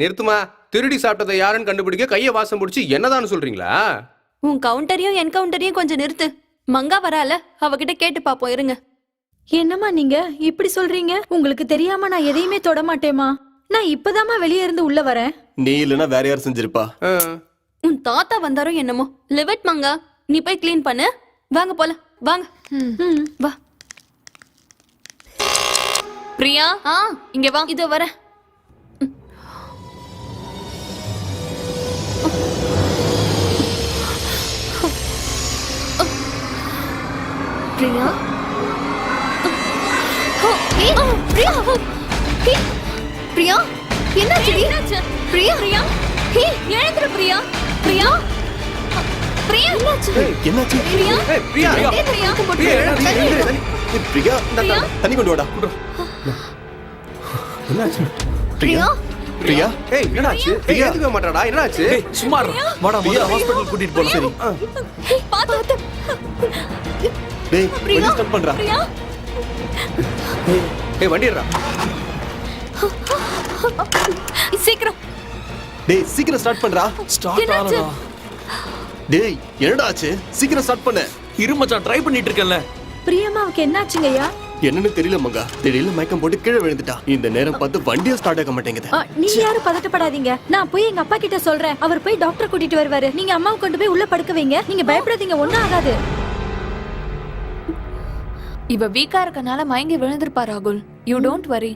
நிறுத்துமா. திருடி சாப்பிட்டதை யாருன்னு கண்டுபிடிக்க கைய வாசம் பிடிச்சி என்னதான்னு சொல்றீங்களா? உன் கவுண்டரையும் என்கவுண்டரையும் கொஞ்சம் நிறுத்து. மங்கா வரால, அவகிட்ட கேட்டு பாப்போம் இருங்க. என்னம்மா நீங்க இப்படி சொல்றீங்க? உங்களுக்கு தெரியாம நான் எதையுமே தொட மாட்டேமா. நான் இப்பதாம்மா வெளியே இருந்து உள்ள வரேன். நீ இல்லனா வேற யார் செஞ்சிருப்பா? உன் தாத்தா வந்தாரோ என்னமோ. லிவட் மங்கா, நீ போய் க்ளீன் பண்ணு. வாங்க போலாம், வாங்க. வா. பிரியா, இங்க வா. இதோ வரேன். பிரியா, பிரியா, பிரியா, என்னாச்சு? பிரியா, பிரியா, எழுந்துரு பிரியா, பிரியா, பிரியா, என்னாச்சு? என்னாச்சு? பிரியா, பிரியா, பிரியா, பிரியா, தண்ணி கொண்டு வாடா. பிரியா, பிரியா, என்னடாச்சு? ஏத்துக்க மாட்டாடா, என்னடாச்சு? டேய் சும்மா இருடா. வாடா முதல்ல ஹாஸ்பிடல் கூட்டிட்டு போலாம். சரி. பாத்து. டேய் வண்டி ஸ்டார்ட் பண்றா. பிரியா, வண்டிடுறா. சீக்கிரம். டேய் சீக்கிரம் ஸ்டார்ட் பண்றா. ஸ்டார்ட் ஆகலடா. டேய் என்னடா ஆச்சு? சீக்கிரம் ஸ்டார்ட் பண்ணு. இரு மச்சான், ட்ரை பண்ணிட்டு இருக்கேன்ல. பிரியம்மாவுக்கு என்னாச்சுங்கய்யா? என்னன்னு தெரியல மங்கா. திடீர்னு மயக்கம் போட்டு கீழே விழுந்துட்டா. இந்த நேரம் பார்த்து வண்டியும் ஸ்டார்ட் ஆக மாட்டேங்குது. நீங்க யாரும் பதட்டப்படாதீங்க. நான் போய் எங்க அப்பா கிட்ட சொல்றேன். அவர் போய் டாக்டர் கூட்டிட்டு வருவாரு. நீங்க அம்மாவை கொண்டு போய் உள்ள படுக்க வைங்க. நீங்க பயப்படாதீங்க, ஒண்ணும் ஆகாது. இவ வீக்கா இருக்கனால மயங்கி விழுந்திருப்பா ராகுல். You don't worry.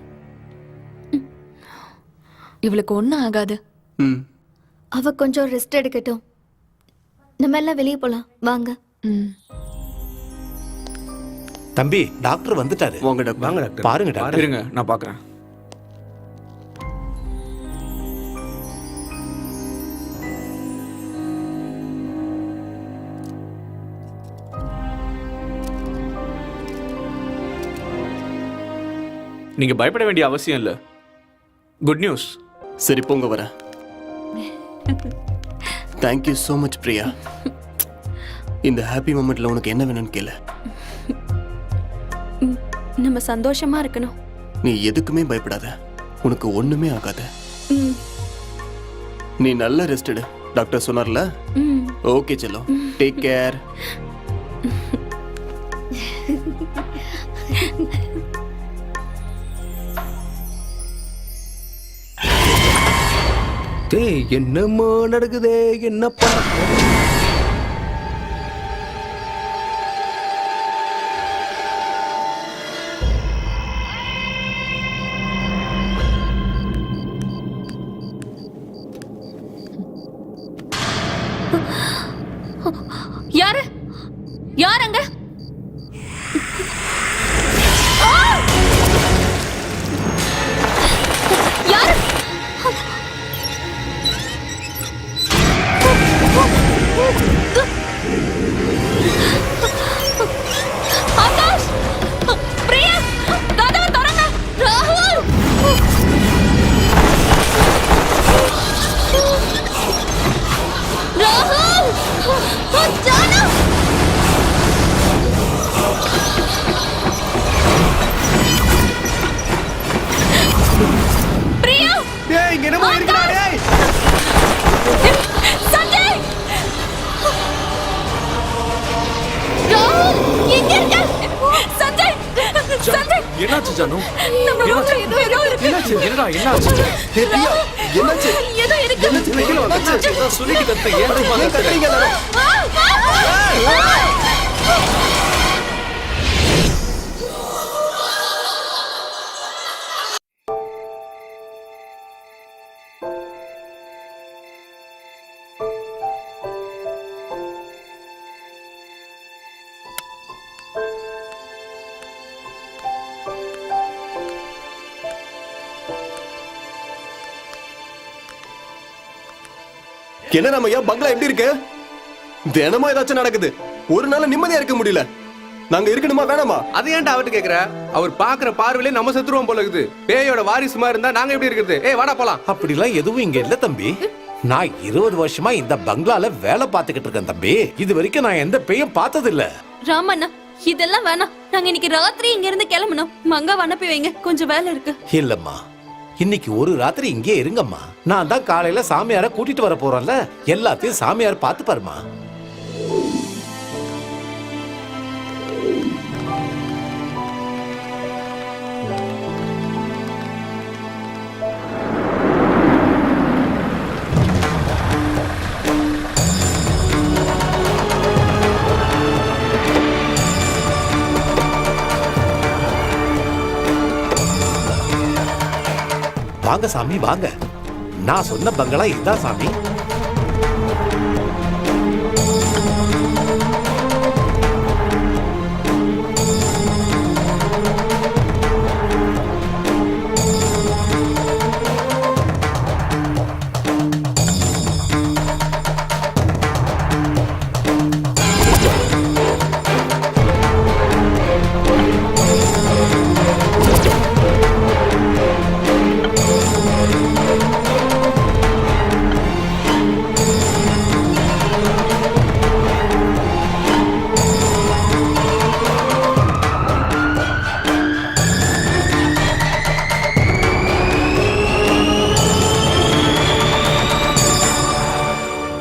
இவளுக்கு ஒண்ணும் ஆகாது. அவ கொஞ்சம் ரெஸ்ட் எடுக்கட்டும். நம்ம எல்லாம் வெளியே போலாம், வாங்க. தம்பி டாக்டர் வந்துட்டாரு. வாங்க டாக்டர். வாங்க டாக்டர். பாருங்க டாக்டர். இருங்க நான் பாக்குறேன். நீங்க பயப்பட வேண்டிய அவசியம் இல்ல. Good news. சரி போங்க வரேன். Thank you so much Priya. இந்த ஹாப்பி மொமெண்ட்ல உனக்கு என்ன வேணும்னு கேளு. நம்ம சந்தோஷமா இருக்கணும். நீ எதுக்குமே பயப்படாத, உனக்கு ஒண்ணுமே ஆகாத. நீ நல்ல ரெஸ்ட் எடு, டாக்டர் சொன்னார்ல. ஓகே செல்லம், டேக் கேர். டேய் என்னமோ நடக்குதே, என்ன பண்ண? யாரு யார் அங்க? யாரு? ஆகாஷ், பிரியா, கதவை திறங்க. ராகுல், ராகுல், ஜானு. பிரியா, டேய் இங்க என்னமோ இருக்குடா டேய். சஞ்சய், ராகுல், எங்க இருக்க? சஞ்சய், சஞ்சய், என்னாச்சு ஜானு? நம்ம என்னாச்சு? ரூம்ல ஏதோ இருக்கு. என்னாச்சு? என்னடா என்னாச்சு? ஏய் பிரியா, என்னாச்சு? ஏதோ இருக்கு. நான் சொல்லிட்டு கத்து, ஏன் ஏன் கத்துற? கத்துறீங்க எல்லாரும்? என்ன ராமையா, பங்களா எப்படி இருக்கு? தினமும் ஏதாச்சும் நடக்குது, ஒரு நாள் நிம்மதியா இருக்க முடியல. நாங்க இருக்கணுமா வேணாமா? அது ஏன்டா அவர்கிட்ட கேக்குற? அவர் பாக்குற பார்வையிலே நம்ம செத்துருவோம் போல இருக்குது. பேயோட வாரிசுமா இருந்தா நாங்க எப்படி இருக்கிறது? ஏய் வாடா போலாம். அப்படிலாம் எதுவும் இங்க இல்ல தம்பி. நான் 20 வருஷமா இந்த பங்களால வேலை பார்த்துக்கிட்டு இருக்கேன் தம்பி. இது வரைக்கும் நான் எந்த பேயும் பார்த்தது இல்ல. ராமண்ணா, இதெல்லாம் வேணாம். நாங்க இன்னைக்கு ராத்திரி இங்க இருந்து கிளம்பணும். மங்காவை அனுப்பி வைங்க, கொஞ்சம் வேலை இருக்கு. இல்லம்மா, இன்னைக்கு ஒரு ராத்திரி இங்கே இருங்கம்மா. நான் தான் காலையில சாமியார கூட்டிட்டு வர போறேன்ல, எல்லாத்தையும் சாமியார் பார்த்து பாருமா. வாங்க சாமி வாங்க. நான் சொன்ன பங்களா இதுதான் சாமி.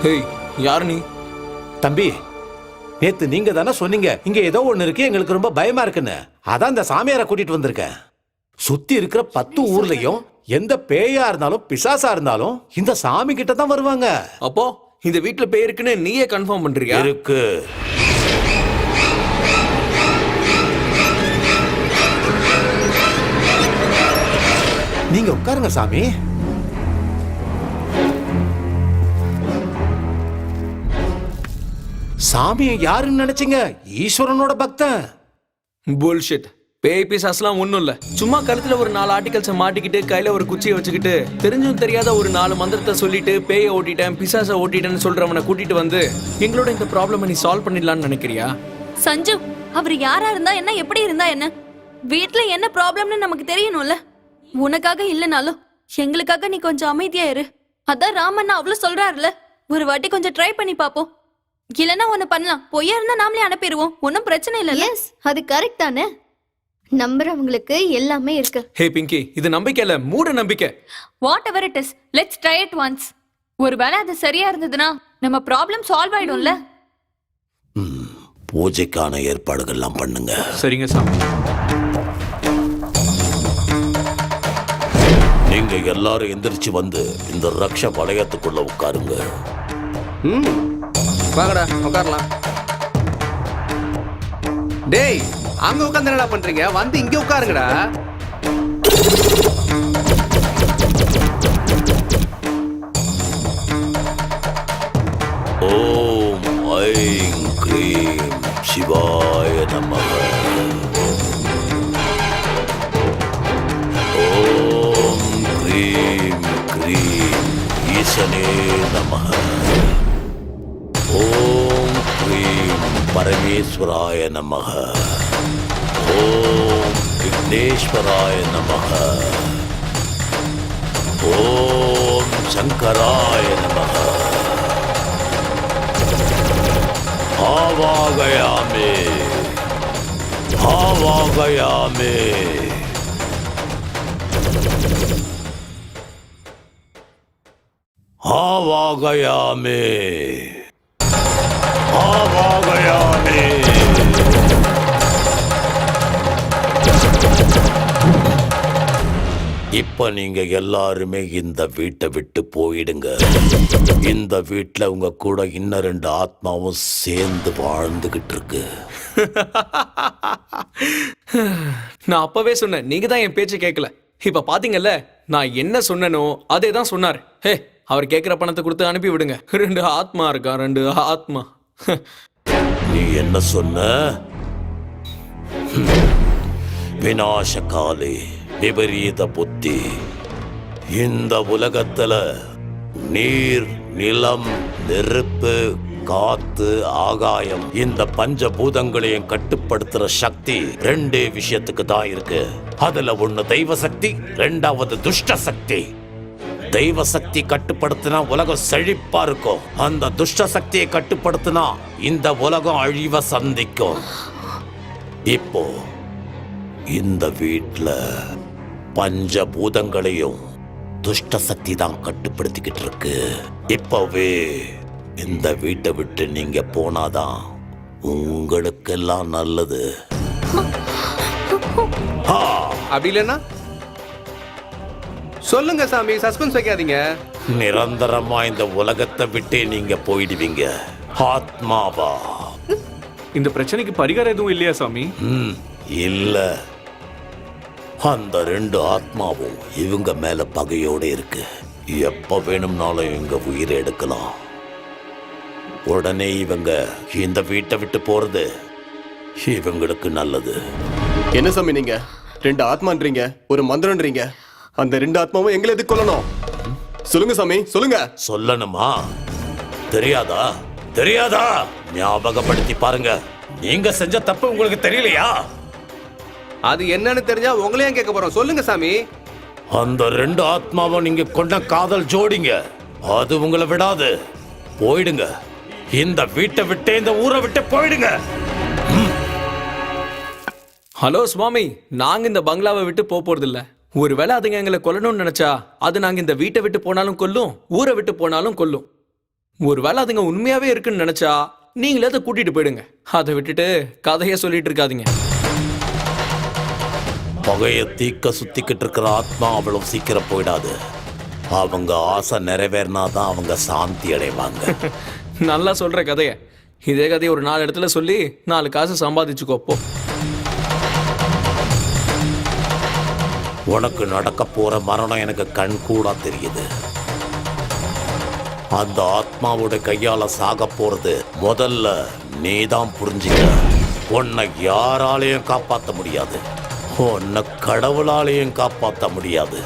ஹேய், யார் நீ? தம்பி, நேத்து நீங்க தானே சொன்னீங்க இங்க ஏதோ ஒண்ணு இருக்கு, எங்களுக்கு ரொம்ப பயமா இருக்குன்னு. அதான் இந்த சாமியாரை கூட்டிட்டு வந்திருக்கேன். சுத்தி இருக்கிற 10 ஊர்லயும் எந்த பேயா இருந்தாலும் பிசாசா இருந்தாலும் இந்த சாமி கிட்ட தான் வருவாங்க. அப்போ இந்த வீட்ல பேய் இருக்குன்னு நீயே கன்ஃபார்ம் பண்றியா? இருக்கு. நீங்க உட்காருங்க சாமி. சாமியை யாருன்னு நினைச்சீங்க? ஈஸ்வரனோட பக்தன். புல்ஷிட். பேய் பிசாஸ்லாம் ஒண்ணும் இல்ல. சும்மா கழுத்துல ஒரு 4 ஆர்டிகல்ஸை மாட்டிக்கிட்டு கையில ஒரு குச்சியை வச்சுக்கிட்டு தெரிஞ்சும் தெரியாத ஒரு 4 மந்திரத்தை சொல்லிட்டு பேயை ஓட்டிட்டேன் பிசாசை ஓட்டிட்டேன்னு சொல்றவனை கூட்டிட்டு வந்து எங்களோட இந்த ப்ராப்ளம் நீ சால்வ் பண்ணிடலாம்னு நினைக்கிறியா? சஞ்சு, அவர் யாரா இருந்தா என்ன, எப்படி இருந்தா என்ன, வீட்ல என்ன ப்ராப்ளம்னு நமக்கு தெரியணும்ல. உனக்காக இல்லனாலும் எங்களுக்காக நீ கொஞ்சம் அமைதியா இரு. அதான் ராமண்ணா அவ்வளவு சொல்றாருல, ஒரு வாட்டி கொஞ்சம் ட்ரை பண்ணி பாப்போம். இல்லன்னா ஒண்ணு பண்ணலாம், பொய்யா இருந்தா நாமளே அனுப்பிடுவோம், ஒன்னும் பிரச்சனை இல்ல. எஸ், அது கரெக்ட் தானே. நம்புறவங்களுக்கு எல்லாமே இருக்கு. ஹே பிங்கி, இது நம்பிக்கை இல்ல, மூட நம்பிக்கை. What ever it is, let's try it once. ஒருவேளை அது சரியா இருந்ததுன்னா நம்ம ப்ராப்ளம் சால்வ் ஆயிடும்ல. பூஜைக்கான ஏற்பாடுகள்லாம் பண்ணுங்க. சரிங்க சாமி. நீங்க எல்லாரும் எந்திரிச்சு வந்து இந்த ரக்ஷ வளையத்துக்குள்ள உட்காருங்க. வாங்கடா உட்காரலாம். டேய், அங்க உட்கார்ந்து என்னடா பண்றீங்க? வந்து இங்க உட்காருங்கடா. ஓம் ஐம் க்ரீம் சிவாய நமஹ. ஓம் க்ரீம் க்ரீம் ஈசனே நமஹ. ஓம் க்ரீம் பரமேஸ்வராய நமஹ. ஓம் விக்னேஸ்வராய நமஹ. ஓம் சங்கராய நமஹ. ஆவாகயாமே ஆவாகயாமே. ஆவாகயாமே ஆவாகயாமே. இப்ப நீங்க எல்லாருமே இந்த வீட்டை விட்டு போயிடுங்க. இந்த வீட்டுல உங்க கூட இன்னும் 2 ஆத்மாவும் சேர்ந்து வாழ்ந்துகிட்டு இருக்கு. நான் அப்பவே சொன்னேன், நீங்க தான் என் பேச்சு கேட்கல. இப்ப பாத்தீங்கல்ல, நான் என்ன சொன்னனோ அதே தான் சொன்னார். ஹே, அவர் கேட்கிற பணத்தை கொடுத்து அனுப்பி விடுங்க. 2 ஆத்மா இருக்கா, 2 ஆத்மா. நீ என்ன சொன்ன? விநாசகாலே விபரீத புத்தி. இந்த உலகத்துல நீர், நிலம், நெருப்பு, காத்து, ஆகாயம், இந்த பஞ்சபூதங்களையும் கட்டுப்படுத்துற சக்தி 2 விஷயத்துக்கு தான் இருக்கு. அதுல ஒண்ணு தெய்வ சக்தி, 2வது துஷ்ட சக்தி. தெய்வ சக்தி கட்டுப்படுத்தினா உலகம் செழிப்பா இருக்கும். அந்த துஷ்ட சக்தியை கட்டுப்படுத்தினா இந்த உலகம் அழிவை சந்திக்கும். இப்போ இந்த வீட்ல பஞ்சபூதங்களையும் துஷ்ட சக்தி தான் கட்டுப்படுத்திக்கிட்டு இருக்கு. இப்பவே இந்த வீட்டை விட்டு நீங்க போனாதான் உங்களுக்கெல்லாம் நல்லது. அப்படி இல்லைன்னா சொல்லுங்க சாமி, சஸ்பென்ஸ் வைக்காதீங்க. நிரந்தரமா இந்த உலகத்தை விட்டே நீங்க போயிடுவீங்க. ஆத்மாவா? இந்த பிரச்சனைக்கு பரிகாரம் எதுவும் இல்லையா சாமி? இல்ல. அந்த 2 ஆத்மாவும் இவங்க மேல பகையோட இருக்கு. எப்ப வேணும்னாலும் இவங்க உயிரை எடுக்கலாம். உடனே இவங்க இந்த வீட்டை விட்டு போறது இவங்களுக்கு நல்லது. என்ன சாமி நீங்க 2 ஆத்மான்றீங்க, ஒரு மந்திரம்ன்றீங்க. அந்த 2 ஆத்மாவும் எங்களை எதுக்கு கொல்லணும்? சொல்லுங்க சாமி, சொல்லுங்க. சொல்லணுமா? தெரியாதா? தெரியாதா? ஞாபகப்படுத்தி பாருங்க. நீங்க செஞ்ச தப்பு உங்களுக்கு தெரியலையா? அது என்னன்னு தெரிஞ்சா உங்களையும் கேட்க போறோம். சொல்லுங்க சாமி. அந்த 2 ஆத்மாவை நீங்க கொண்ட காதல் ஜோடிங்க. அது உங்களை விடாது. போயிடுங்க. இந்த வீட்டை விட்டு, இந்த ஊரை விட்டு போயிடுங்க. ஹலோ சுவாமி, நாங்க இந்த பங்களாவை விட்டு போறது இல்ல. ஒருவேளை அதுங்க எங்களை கொல்லணும்னு நினைச்சா அது நாங்க இந்த வீட்டை விட்டு போனாலும் கொல்லும், ஊரை விட்டு போனாலும் கொல்லும். ஒருவேளை அதுங்க உண்மையாவே இருக்குன்னு நினைச்சா நீங்களே அதை கூட்டிட்டு போயிடுங்க. அதை விட்டுட்டு கதையை சொல்லிட்டு இருக்காதீங்க. பகைய தீக்க சுத்திக்கிட்டு இருக்கிற ஆத்மா அவ்வளவு சீக்கிரம் போயிடாது. அவங்க ஆசை நிறைவேறினாதான் அவங்க சாந்தி அடைவாங்க. நல்லா சொல்ற கதைய. இதே கதையை ஒரு 4 இடத்துல சொல்லி 4 காசு சம்பாதிச்சுக்கோப்போ. உனக்கு நடக்க போற மரணம் எனக்கு கண் கூட தெரியுது. அந்த ஆத்மாவோட கையால சாக போறது முதல்ல நீதான் புரிஞ்சுக்க. உன்னை யாராலையும் காப்பாற்ற முடியாது. உன்னை கடவுளாலையும் காப்பாற்ற முடியாது.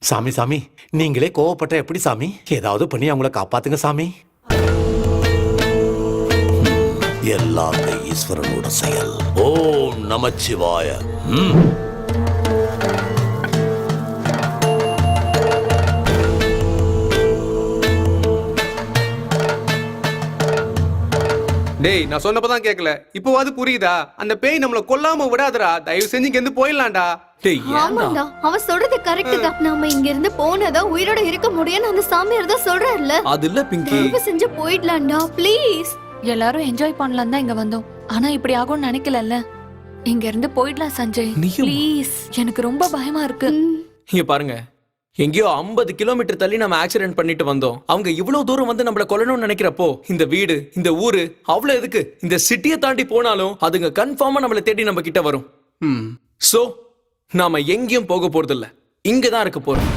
சாமி சாமி, நீங்களே கோவப்பட்ட எப்படி சாமி? ஏதாவது பண்ணி அவங்கள காப்பாத்துங்க சாமி. எல்லாம் ஈஸ்வரனோட செயல். ஓம் நமச்சிவாய. டேய் நான் சொன்னப்பதான் கேட்கல இப்போவாது புரியுதா? அந்த பேய் நம்மள கொல்லாம விடாதடா. தயவு செஞ்சு இங்க இருந்து போயிடலாம்டா. டேய் ஏன்டா ஆமாண்டா அவன் சொல்றது கரெக்ட் தான். நாம இங்க இருந்து போனதான் உயிரோட இருக்க முடியும்னு அந்த சாமியார் தான் சொல்றாருல்ல. அது இல்ல பிங்கி. தயவு செஞ்சு போயிடலாம்டா ப்ளீஸ். எல்லாரும் என்ஜாய் பண்ணலாம் தான் இங்க வந்தோம். ஆனா இப்படி ஆகும்னு நினைக்கலல்ல. இங்க இருந்து போயிடலாம் சஞ்சய். நீயும்? ப்ளீஸ் எனக்கு ரொம்ப பயமா இருக்கு. இங்க பாருங்க, எங்கேயோ 50 கிலோமீட்டர் தள்ளி நம்ம ஆக்சிடென்ட் பண்ணிட்டு வந்தோம். அவங்க இவ்வளவு தூரம் வந்து நம்மள கொல்லணும்னு நினைக்கிறப்போ இந்த வீடு இந்த ஊரு அவ்வளவு எதுக்கு? இந்த சிட்டியை தாண்டி போனாலும் அதுங்க கன்ஃபார்மா நம்மள தேடி நம்ம கிட்ட வரும். சோ நாம எங்கேயும் போக போறது இல்ல, இங்கதான் இருக்க போறோம்.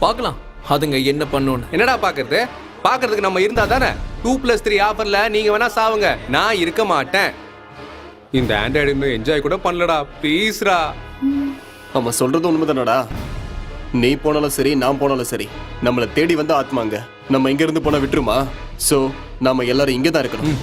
பார்க்கலாம் அதுங்க என்ன பண்ணுன்னு. என்னடா பாக்குறது? பாக்குறதுக்கு நம்ம இருந்தா தானே. 2+3 ஆஃபர்ல நீங்க வேணா சாவுங்க, நான் இருக்க மாட்டேன். இந்த ஆண்ட்ராய்டு இன்னும் என்ஜாய் கூட பண்ணலடா. ப்ளீஸ்ரா. அவன் சொல்றது உண்மைதானடா. நீ போனாலும் சரி நான் போனாலும் சரி நம்மளை தேடி வந்த ஆத்மாங்க நம்ம இங்க இருந்து போனா விட்டுருமா? சோ நாம எல்லாரும் இங்க தான் இருக்கணும்.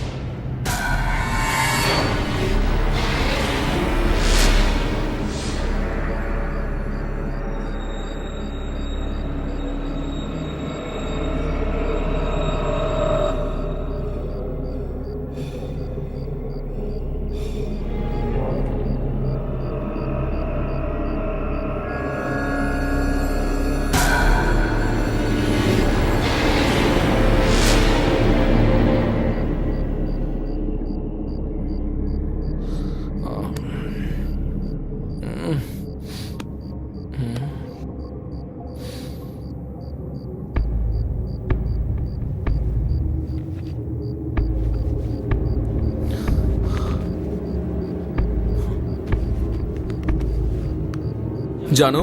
ஜானு,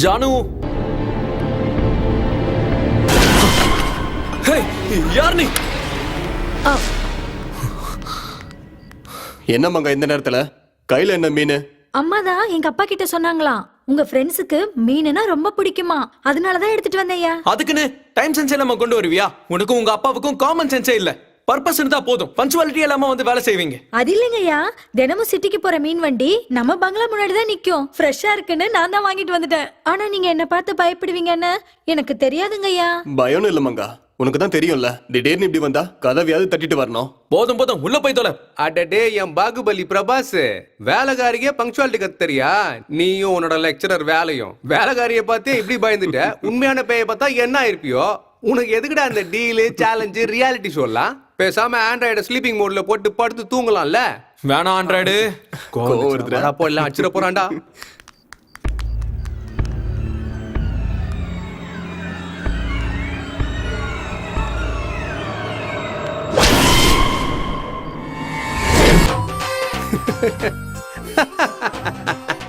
ஜானு, ஹேய் யார் நீ? என்ன மங்க இந்த நேரத்துல கையில என்ன மீன்? அம்மா தான் எங்க அப்பா கிட்ட சொன்னாங்களாம் உங்க ஃப்ரெண்ட்ஸுக்கு மீனுனா ரொம்ப பிடிக்குமா, அதனாலதான் எடுத்துட்டு வந்தேயா. அதுக்குன்னு டைம் சென்ஸ் இல்லாம கொண்டு வருவியா? உனக்கும் உங்க அப்பாவுக்கும் காமன் சென்ஸே இல்ல. பர்பஸ் இருந்தா போதும், பஞ்சுவாலிட்டி இல்லாம வந்து வேலை செய்வீங்க. அது இல்லைங்கய்யா, தினமும் சிட்டிக்கு போற மீன் வண்டி நம்ம பங்களா முன்னாடி தான் நிக்கும். ஃப்ரெஷ்ஷா இருக்குன்னு நான் தான் வாங்கிட்டு வந்துட்டேன். ஆனா நீங்க என்ன பார்த்து பயப்படுவீங்கன்னு எனக்கு தெரியாதுங்கய்யா. பயனும் இல்ல மங்கா, உனக்கு தான் தெரியும்ல. திடீர்னு இப்படி வந்தா கதவையாவது தட்டிட்டு வரணும். போதும் போதும், உள்ள போய் தொலை. அடடே என் பாகுபலி பிரபாஸ், வேலைக்காரியே பங்க்சுவாலிட்டி கத்துறியா? நீயும் உன்னோட லெக்சரர் வேலையும். வேலைக்காரியை பார்த்தே இப்படி பயந்துட்ட, உண்மையான பேயை பார்த்தா என்ன இருப்பியோ? உனக்கு எதுக்குடா அந்த டீலு சேலஞ்சு ரியாலிட்டி ஷோலாம்? பேசாம ஆண்ட்ராய்டு ஸ்லீப்பிங் மோட்ல போட்டு படுத்து தூங்கலாம்ல. வேணாம் ஆண்ட்ராய்டு. அப்போ எல்லாம் அடிச்சிட போறான்டா.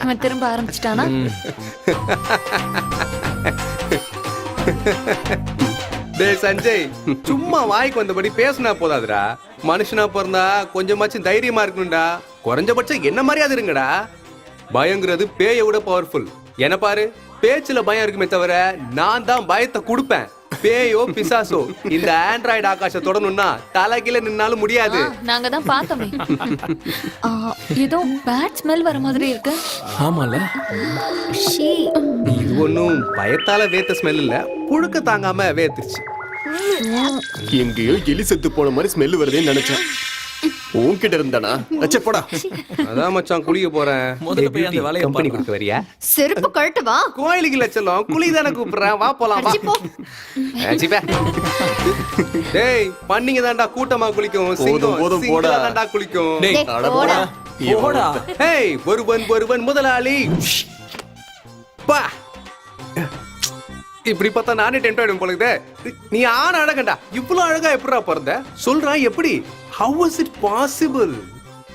அவன் திரும்ப ஆரம்பிச்சிட்டானா? டேய் சஞ்சய், சும்மா வாய்க்கு வந்தபடி பேசினா போதாதுடா. மனுஷனா பிறந்தா கொஞ்சமாச்சும் தைரியமா இருக்கணும்டா. குறைஞ்சபட்சம் என்ன மாதிரியாவது இருங்கடா. பயங்கிறது பேயை விட பவர்ஃபுல். என்ன பாரு, பேச்சுல பயம் இருக்குமே தவிர நான் தான் பயத்தை கொடுப்பேன். பேயோ பிசாசோ இந்த ஆண்ட்ராய்டு ஆகாஷ தொடணும்னா தலைகீழ நின்னாலும் முடியாது. நாங்க தான் பார்த்தோமே. ஏதோ பேட் ஸ்மெல் வர மாதிரி இருக்கு. ஆமால, இது ஒன்னும் பயத்தால வேத்த ஸ்மெல் இல்ல, புழுக்க தாங்காம வேத்துருச்சு. எங்கேயோ எலி செத்து போன மாதிரி ஸ்மெல் வருதுன்னு நினைச்சேன். உன்கிட்ட இருந்தானா? அச்சே போடா. அதான் மச்சான் குளிக்க போறேன். முதல்ல போய் அந்த வேலையை கம்பெனி பாருடா. கொடுக்க வரியா? செருப்பு கழட்டு வா. கோயிலுக்கு லட்சம் குளி தானே கூப்பிடுறேன், வா போலாம் வா. டேய் பண்ணிங்க தான்டா கூட்டமா குளிக்கும். போதும், போதும், போடா. தான்டா குளிக்கும். டேய், அட போடா. போடா. ஏய் ஒருவன் முதலாளி. பா, இப்படி பார்த்தா நானே டென்ட் ஆயிடும் போல இருக்குதே. நீ ஆன அழகண்டா, இவ்வளவு அழகா எப்படிடா பிறந்த? சொல்றான் எப்படி? How is it possible?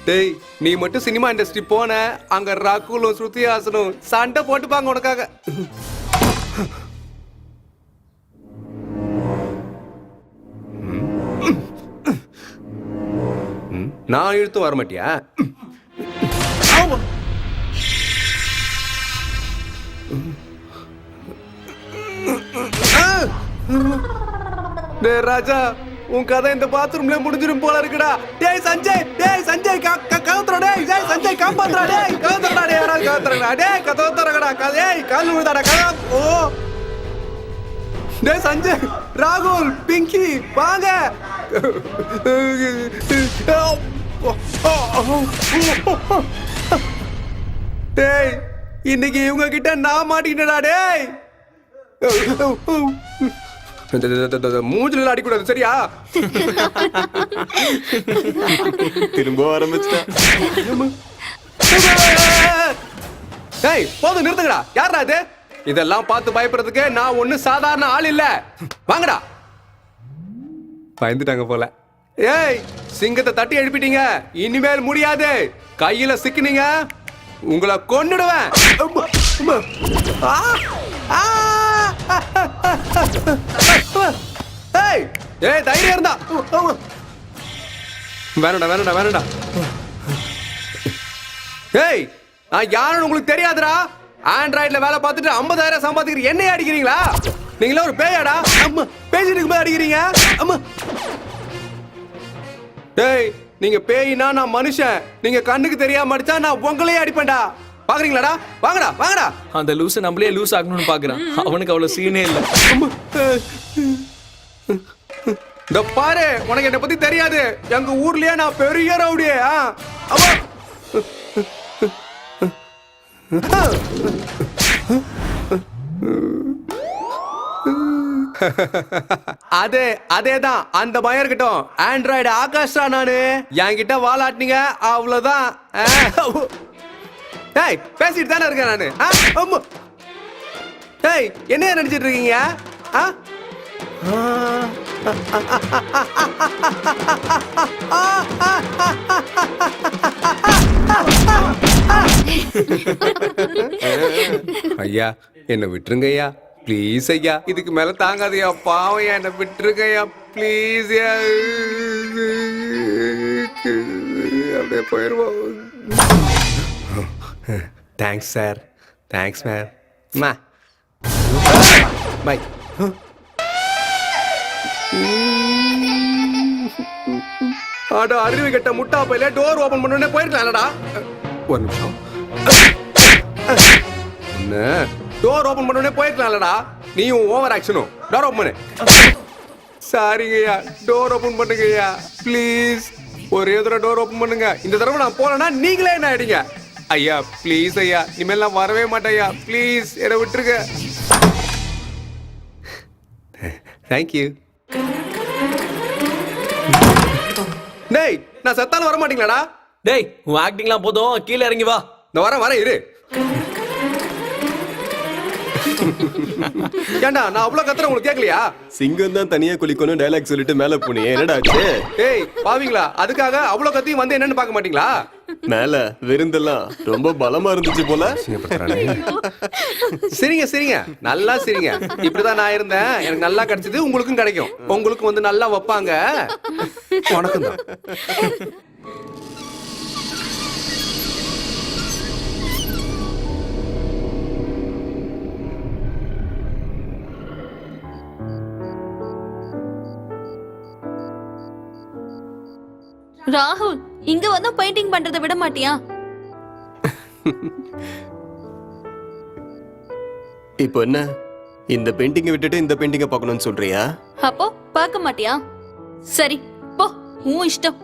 டேய் நீ மட்டும் சினிமா இண்டஸ்ட்ரி போன, அங்க ராகுலும் ஸ்ருதிஹாசனும் சண்டை போட்டுப்பாங்க உனக்காக. நான் இழுத்து வர மாட்டியா? டேய் ராஜா, உன் கதை இந்த பாத்ரூம்ல முடிஞ்சிரும் போல இருக்குடா. டேய் சஞ்சய், கவுத்துறா. டேய் சஞ்சய் காப்பாத்துறா. டேய் கவுத்துறா. டேய் யாராவது கவுத்துறா. டேய் கவுத்துறடா. டேய் கால் விழுதாடா. ஓ டேய் சஞ்சய், ராகுல், பிங்கி வாங்க. டேய் இன்னைக்கு இவங்க கிட்ட நான் மாட்டிக்கிட்டேடா டேய். மூஞ்சில அடிக்கூடாது சரியா? திரும்ப ஆரம்பிச்சிட்டா. டேய் போதும் நிறுத்துங்கடா. யாரா இது? இதெல்லாம் பார்த்து பயப்படுறதுக்கு நான் ஒண்ணு சாதாரண ஆள் இல்ல. வாங்கடா. பயந்துட்டாங்க போல. ஏய் சிங்கத்தை தட்டி எழுப்பிட்டீங்க, இனிமேல் முடியாது. கையில சிக்கினீங்க உங்களை கொன்னுடுவேன். ஏய் ஏய் தைரியம் இருந்தா வேணடா வேணடா வேணடா. ஏய் நான் யாருன்னு உங்களுக்கு தெரியாதுடா. ஆண்ட்ராய்ட்ல வேலை பார்த்துட்டு 50,000 சம்பாதிக்கிற என்னைய அடிக்கிறீங்களா? நீங்களே ஒரு பேயாடா? அம்மா பேசிட்டு இருக்கும்போது அடிக்கிறீங்க. அம்மா டேய் நீங்க பேயினா நான் மனுஷன். நீங்க கண்ணுக்கு தெரியாம அடிச்சா நான் உங்களையே அடிப்பேன்டா. பாக்குறீங்களாடா? வாங்கடா வாங்கடா. அந்த லூசை நம்மளே லூஸ் ஆகணும்னு பாக்குறான். அவனுக்கு அவ்வளவு சீனே இல்ல. இந்த பாரு உனக்கு என்ன பத்தி தெரியாது. எங்க ஊர்லயே நான் பெரிய ரவுடி. அதேதான் அந்த பயம் இருக்கட்டும். ஆண்ட்ராய்டு ஆகாஷ்டா நானு. என்கிட்ட வாலாட்டினீங்க அவ்வளவுதான். டேய் பேசிட்டு தானே இருக்கேன் நானு. டேய் என்ன நினைச்சிட்டு இருக்கீங்க? ஐயா என்ன விட்டுருங்க ஐயா ப்ளீஸ் ஐயா. இதுக்கு மேல தாங்காதையா. பாவம் என்ன விட்டுருங்க ஐயா ப்ளீஸ். அப்படியே போயிருவோம். Thanks sir. Thanks ma'am. Bye. ஆடா அறிவு கட்ட முட்டா பையில டோர் ஓபன் பண்ணனே போயிருக்கலாம்டா. ஒரு நிமிஷம். என்ன டோர் ஓபன் பண்ணனே போயிருக்கலாம்டா. நீயும் ஓவர் ஆக்ஷனும். டோர் ஓபன் பண்ணு. சாரிங்கய்யா டோர் ஓபன் பண்ணுங்கய்யா ப்ளீஸ். ஒரே தடவை டோர் ஓபன் பண்ணுங்க. இந்த தடவை நான் போறேன்னா நீங்களே என்ன ஆயிடுங்க. ஐயா ப்ளீஸ் ஐயா இனிமேல் நான் வரவே மாட்டேன் ஐயா ப்ளீஸ் என்னை விட்டுருங்க. தேங்க்யூ. டேய் நான் செத்தாலும் வர மாட்டீங்களாடா? டேய் உன் ஆக்டிங்லாம் போதும், கீழே இறங்கி வா. இந்த வரேன் இரு. ஏண்டா நான் அவ்வளவு கத்துறேன் உங்களுக்கு கேட்கலையா? சிங்கம் தான் தனியா குளிக்கணும் டைலாக் சொல்லிட்டு மேல போனியே என்னடா ஆச்சு? ஏய் பாவீங்களா அதுக்காக அவ்வளவு கத்தியும் வந்து என்னன்னு பார்க்க மாட்டீங்களா? மேல விருந்தெல்லாம் ரொம்ப பலமா இருந்துச்சு போல. சரிங்க சரிங்க நல்லா சரிங்க. இப்படிதான் நான் இருந்தேன். எனக்கு நல்லா கிடைச்சது உங்களுக்கும் கிடைக்கும். உங்களுக்கு வந்து நல்லா வைப்பாங்க. வணக்கம் தான். ராகுல் இங்க வந்து பெயிண்டிங் பண்றதை விட மாட்டியா? இப்போ என்ன இந்த பெயிண்டிங்கை விட்டுட்டு இந்த பெயிண்டிங்கை பார்க்கணும்னு சொல்றியா? அப்போ பார்க்க மாட்டியா? சரி போ உன் இஷ்டம்.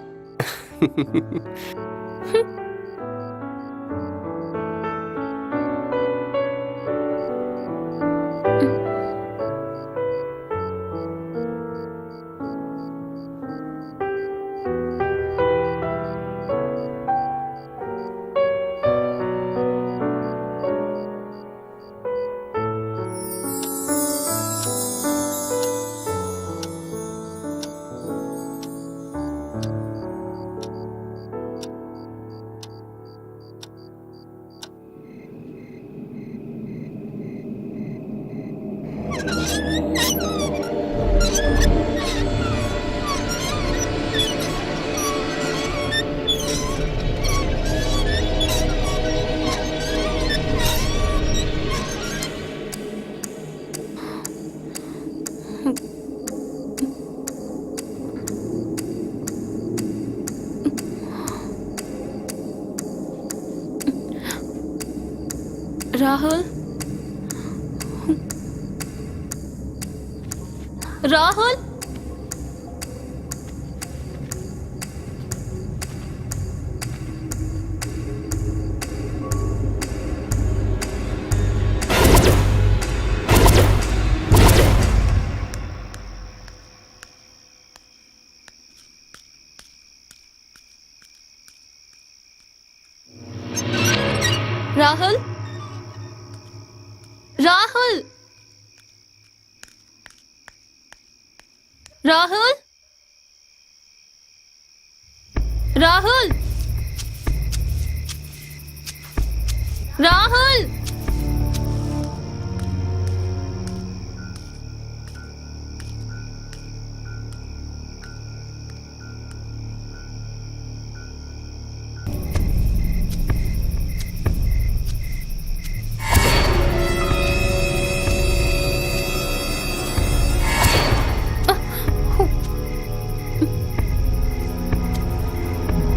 ராகுல் ராகுல் ராகுல் ராகுல் ராகுல் ராகுல் ராகுல்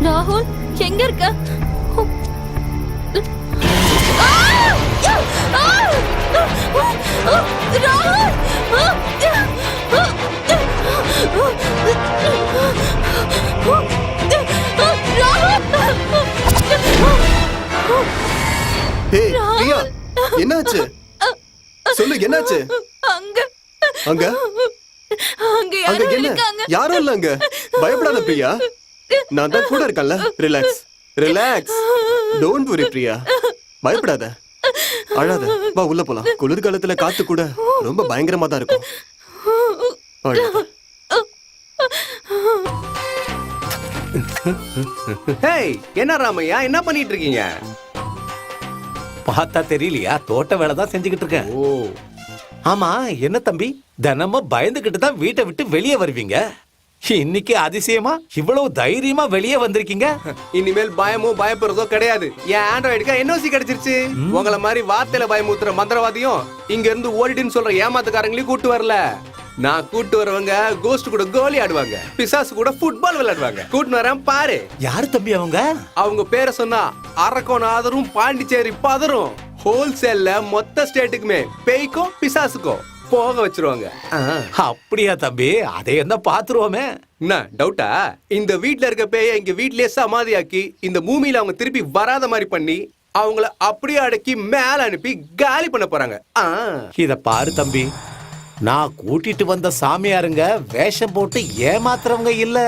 ராகுல் எங்க இருக்க ஹே பிரியா என்னாச்சு சொல்லு என்னாச்சு அங்க அங்க அங்க அங்க யாரும் என்ன இருக்காங்க யாரும் இல்ல அங்க பயப்படாத பிரியா நான் தான் கூட இருக்கேன்ல relax relax don't worry Priya பயப்படாத அழாத வா உள்ள போலாம் குளிர்காலத்துல காத்து கூட ரொம்ப பயங்கரமா தான் இருக்கும் அழாத. ஹேய் என்ன ராமையா என்ன பண்ணிட்டு இருக்கீங்க? பார்த்தா தெரியலையா? தோட்ட வேலை தான் செஞ்சுக்கிட்டு இருக்கேன். ஓ ஆமா, என்ன தம்பி தினமும் பயந்துகிட்டு தான் வீட்டை விட்டு வெளியே வருவீங்க. இன்னைக்கு அதிசயமா இவ்வளவு தைரியமா வெளியே வந்திருக்கீங்க. இனிமேல் பயமோ பயப்படுறதோ கிடையாது. என் ஆண்ட்ராய்டுக்கு என்ஓசி கிடைச்சிருச்சு. உங்களை மாதிரி வார்த்தையில பயமுத்துற மந்திரவாதியும் இங்க இருந்து ஓடிடுன்னு சொல்ற ஏமாத்துக்காரங்களையும் கூட்டு வரல. நான் கூட்டு வரவங்க கோஸ்ட் கூட கோலி ஆடுவாங்க, பிசாசு கூட ஃபுட்பால் விளையாடுவாங்க. கூட்டு வரேன் பாரு. யாரு தம்பி அவங்க? அவங்க பேரை சொன்னா அரக்கோணாதரும் பாண்டிச்சேரி பதரும். ஹோல்சேல்ல மொத்த ஸ்டேட்டுக்குமே பேய்க்கும் பிசாசுக்கும் போக வச்சிருவாங்க. அப்படியா தம்பி? அதை என்ன பாத்துருவோமே. என்ன டவுட்டா? இந்த வீட்ல இருக்க பேய இங்க வீட்லயே சமாதியாக்கி இந்த பூமியில அவங்க திருப்பி வராத மாதிரி பண்ணி அவங்கள அப்படியே அடக்கி மேல அனுப்பி காலி பண்ண போறாங்க. இத பாரு தம்பி, நான் கூட்டிட்டு வந்த சாமியாருங்க வேஷம் போட்டு ஏமாத்துறவங்க இல்ல.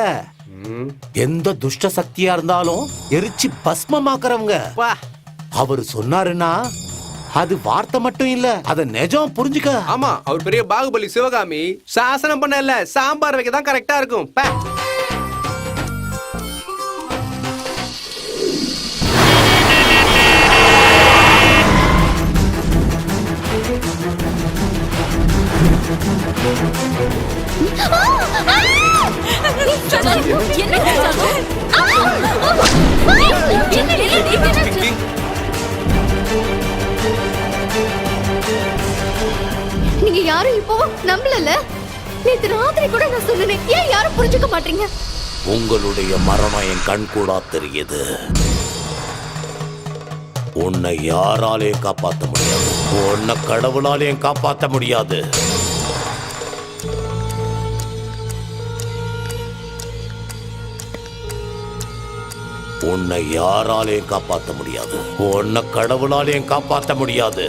எந்த துஷ்ட சக்தியா இருந்தாலும் எரிச்சு பஸ்மமாக்குறவங்க. வா. அவரு சொன்னாருன்னா அது வார்த்தை மட்டும் இல்ல, அத நிஜம் புரிஞ்சுக்க. ஆமா, அவர் பெரிய பாகுபலி சிவகாமி. சாசனம் பண்ண இல்ல, சாம்பார் வைக்க தான் கரெக்டா இருக்கும். பே. நீங்க யாரும் இப்போ நம்பலல? நேத்து ராத்திரி கூட நான் சொன்னேன், ஏன் யாரும் புரிஞ்சுக்க மாட்டீங்க? உங்களுடைய மரணம் என் கண் கூட தெரியுது. உன்னை யாராலையும் காப்பாற்ற முடியாது, உன்னை கடவுளாலையும் காப்பாற்ற முடியாது. உன்னை யாராலையும் காப்பாற்ற முடியாது, உன்னை கடவுளாலையும் காப்பாற்ற முடியாது.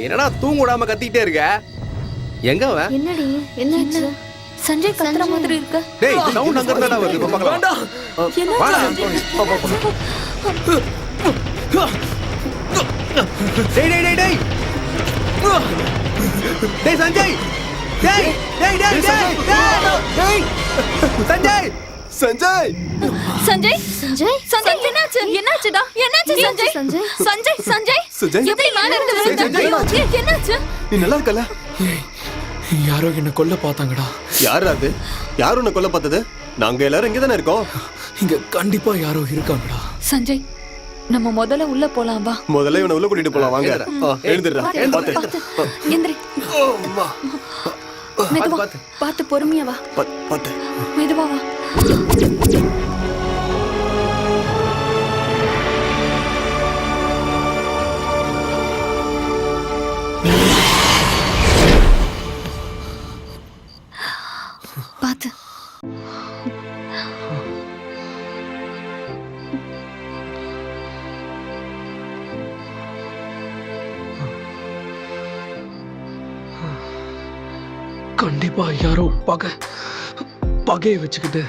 என்னடா தூங்க விடாம கத்திட்டே இருக்க? எங்க அவன்? என்னடி என்னாச்சு? சஞ்சய் கத்துற மாதிரி இருக்கு. டேய் சவுண்ட் அங்க இருந்தா வருது. இப்ப பார்க்கலாம். வாடா. டேய் டேய் டேய் டேய். டேய் சஞ்சய். டேய் டேய் டேய் டேய். டேய் சஞ்சய். சஞ்சய் சஞ்சய் சஞ்சய் சஞ்சய் என்னாச்சு? என்னாச்சுடா? என்னாச்சு சஞ்சய்? சஞ்சய் சஞ்சய் சஞ்சய் சஞ்சய் எப்படி மேல இருந்து விழுந்த? என்னாச்சு? நீ நல்லா இருக்கல? யாரோ என்ன கொல்ல பார்த்தாங்கடா. யார் அது? யார் உன்னை கொல்ல பார்த்தது? நாங்க எல்லாரும் இங்க தானே இருக்கோம். இங்க கண்டிப்பா யாரோ இருக்காங்கடா. சஞ்சய், நம்ம முதல்ல உள்ள போலாம் வா. முதல்ல இவனை உள்ள கூட்டிட்டு போலாம் வாங்க. எழுந்துடுறா. பார்த்து எந்திரி. மெதுவா பார்த்து பொறுமையா வா. பாத்து மெதுவா வா. கண்டிப்பா யாரோ பகையை வச்சுக்கிட்டு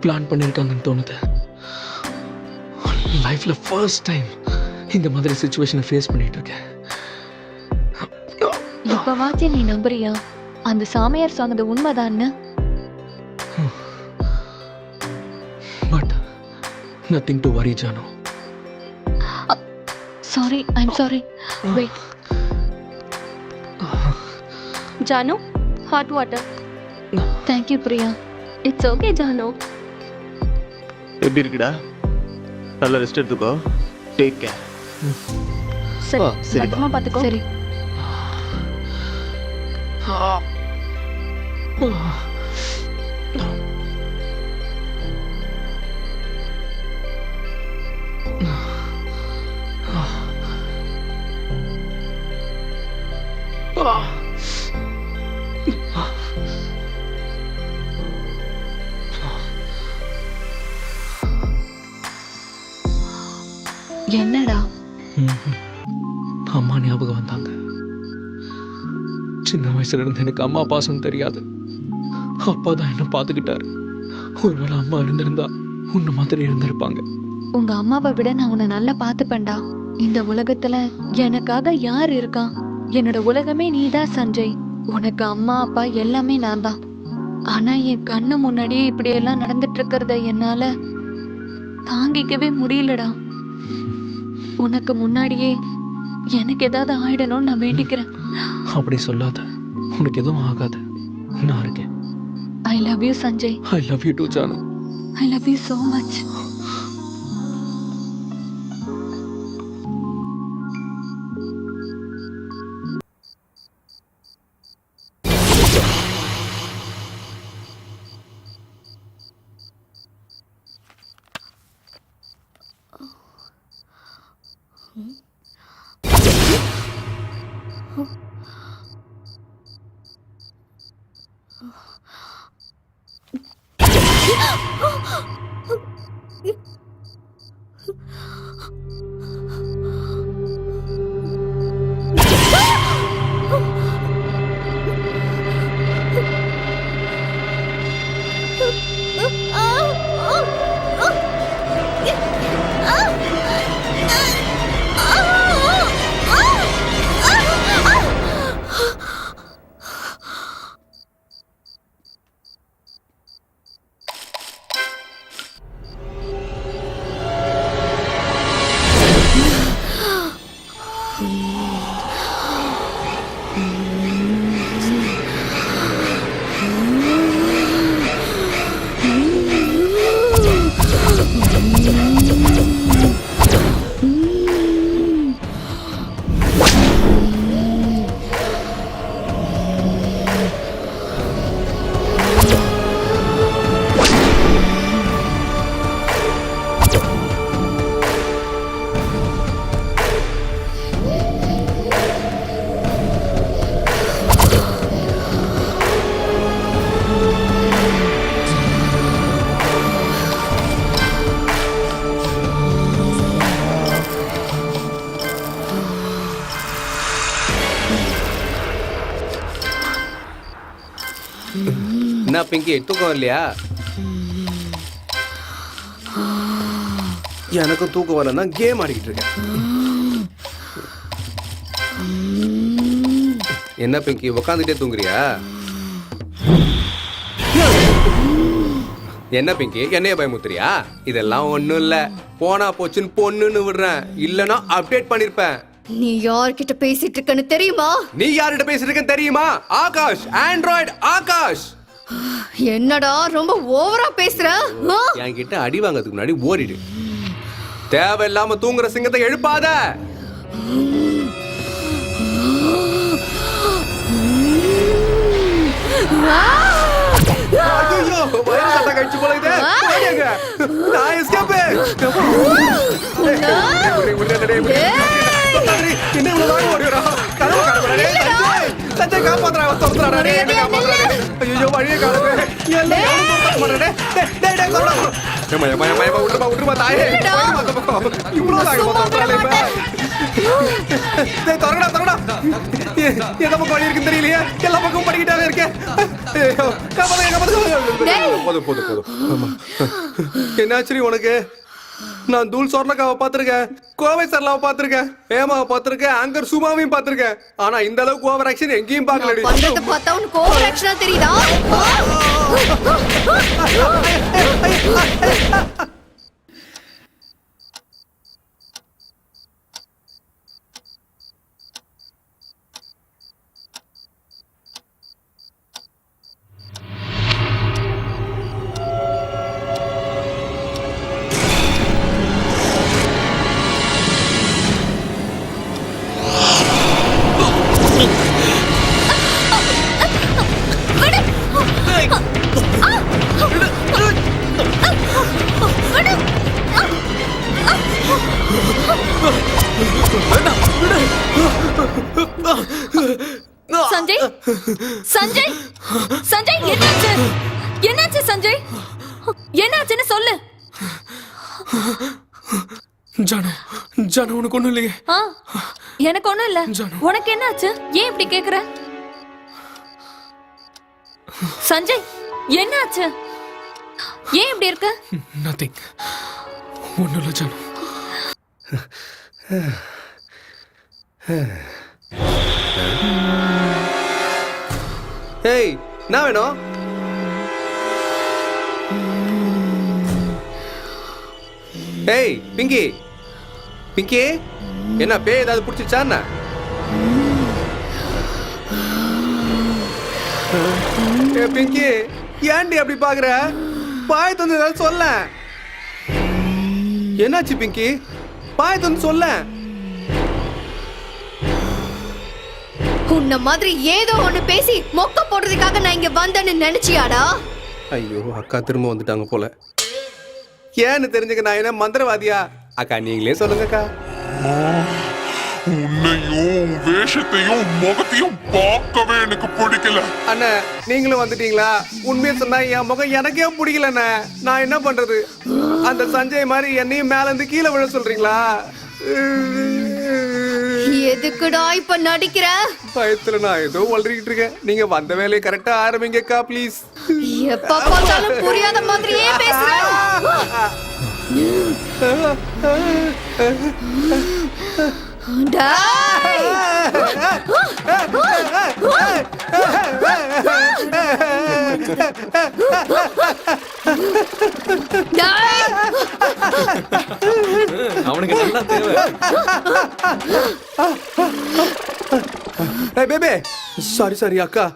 பிளான் பண்ணிருக்காங்கன்னு தோணுது. லைஃப்ல ஃபர்ஸ்ட் டைம் இந்த மாதிரி சுச்சுவேஷனை ஃபேஸ் பண்ணிட்டு இருக்கேன். இப்பவாச்சும் நீ நம்புறியா அந்த சாமியார் சொன்னது உண்மைதான்னு? But nothing to worry Janu. Sorry, I'm sorry. Wait. Janu, hot water. Thank you Priya. It's okay Janu. எப்படி இருக்குடா? நல்லா ரெஸ்ட் எடுத்துக்கோ. Take care. சரி, சரிப்பா. பத்திரமா பாத்துக்கோ. சரி. என்னடா? அம்மா ஞாபகம் வந்தாங்க. சின்ன வயசுல இருந்து எனக்கு அம்மா பாசம் தெரியாது. அப்பா தான் என்ன பார்த்துக்கிட்டாரு. ஒருவேளை அம்மா இருந்திருந்தா உன்ன மாதிரி இருந்திருப்பாங்க. உங்க அம்மாவை விட நான் உன்னை நல்லா பார்த்துப்பேன்டா. இந்த உலகத்துல எனக்காக யார் இருக்கா? என்னோட உலகமே நீதான் சஞ்சய். உனக்கு அம்மா அப்பா எல்லாமே நான் தான். ஆனா என் கண்ணு முன்னாடியே இப்படி எல்லாம் நடந்துட்டு இருக்கிறத என்னால தாங்கிக்கவே முடியலடா. உனக்கு முன்னாடியே எனக்கு ஏதாவது ஆயிடணும்னு நான் வேண்டிக்கிறேன். அப்படி சொல்லாத. உனக்கு எதுவும் ஆகாது. நான் இருக்கேன். I love you Sanjay. I love you too Janu. I love you so much. என்ன பிங்கி தூக்கம் இல்லையா? எனக்கும் தூக்கம் வரலன்னா கேம் ஆடிக்கிட்டு இருக்கேன். என்ன பிங்கி உக்காந்துட்டே தூங்குறியா? என்ன பிங்கி என்னைய பயமுத்துறியா? இதெல்லாம் ஒண்ணும் இல்ல. போனா போச்சுன்னு பொண்ணுன்னு விடுறேன். இல்லனா அப்டேட் பண்ணிருப்பேன். நீ யார்கிட்ட பேசிட்டு இருக்கன்னு தெரியுமா? நீ யார்கிட்ட பேசிட்டு இருக்கன்னு தெரியுமா? ஆகாஷ், ஆண்ட்ராய்டு ஆகாஷ். என்னடா ரொம்ப ஓவரா பேசுற? என்கிட்ட அடி வாங்கிறதுக்கு முன்னாடி ஓடிடு. தேவையில்லாம தூங்குற சிங்கத்தை எழுப்பாத. ஐயோ, வயிறு சட்டை கழிச்சு போலகுதே. போடுங்க. நான் எஸ்கேப். என்ன இவ்வளவு வேகம் ஓடுறா? கனவு கனவுடா. சஞ்சய் காப்பாத்துறா தொலைறாடா டேய் என்ன காப்பாத்துறா ஐயோ வழியே காணுமே எல்லாம் எவனும் மாட்டடே டேய் டேய் கொறடா மய விட்டுமா தாயே இவ்வளவு தாங்க தொலைறாளே பே டேய் தொறடா எந்த பக்கம் வழி இருக்குன்னு தெரியலையே எல்லா பக்கமும் படிக்கிட்டாவே இருக்கே காப்பாத்து போதும் ஆமா என்னாச்சு உனக்கு நான் தூள் சொர்ணக்காவை பார்த்திருக்கேன் கோவை சரளாவை பார்த்திருக்கேன் ஏமாவை பார்த்திருக்கேன் ஆங்கர் சுமாவையும் பார்த்திருக்கேன் ஆனா இந்த அளவுக்கு ஓவர் ஆக்ஷன் எங்கேயும் பார்க்கலடி பண்றத பார்த்தா உனக்கு ஓவர் ஆக்ஷனா தெரியுதா சஞ்சய் சஞ்சய் சஞ்சய் என்னாச்சு என்னாச்சு சஞ்சய் என்னாச்சுன்னு சொல்லு. ஜானு உனக்கு ஒண்ணும் இல்லையே? எனக்கு ஒண்ணும் இல்ல. உனக்கு என்னாச்சு? ஏன் இப்படி கேக்குற? சஞ்சய் என்னாச்சு? ஏன் இப்படி இருக்க? நதிங், ஒண்ணும் இல்ல ஜானு. ஏய் என்ன வேணும்? ஏய் பிங்கி பிங்கி என்ன பேய் ஏதாவது பிடிச்சிச்சா என்ன? ஏ பிங்கி ஏன்டி அப்படி பாக்குற? பாய் தந்து ஏதாவது சொல்ல. என்னாச்சு பிங்கி? பாய் தந்து சொல்ல. உன்ன மாதிரி ஏதோ ஒண்ணு பேசி மொக்க போடுறதுக்காக நான் இங்க வந்தேன்னு நினைச்சியாடா? ஐயோ அக்கா திரும்ப வந்துட்டாங்க போல. ஏன்னு தெரிஞ்சுக்க நான் என்ன மந்திரவாதியா? அக்கா நீங்களே சொல்லுங்க அக்கா. உன்னையும் வேஷத்தையும் முகத்தையும் பார்க்கவே எனக்கு பிடிக்கல. அண்ணா நீங்களும் வந்துட்டீங்களா? உண்மையை சொன்னா என் முகம் எனக்கே பிடிக்கலண்ணே. நான் என்ன பண்றது? அந்த சஞ்சய் மாதிரி என்னையும் மேல இருந்து கீழே விழ சொல்றீங்களா? எதுக்குடா இப்ப நடிக்கிற? பயத்துல நான் ஏதோ வளரிக்கிட்டு இருக்கேன். நீங்க வந்த வேலையை கரெக்டா ஆரம்பிங்கக்கா ப்ளீஸ். எப்ப பார்த்தாலும் புரியாத மாதிரியே பேசுற. டேய் டேய் அவனுக்கு நல்லா தேவை. ஏய் பேபே சாரி அக்கா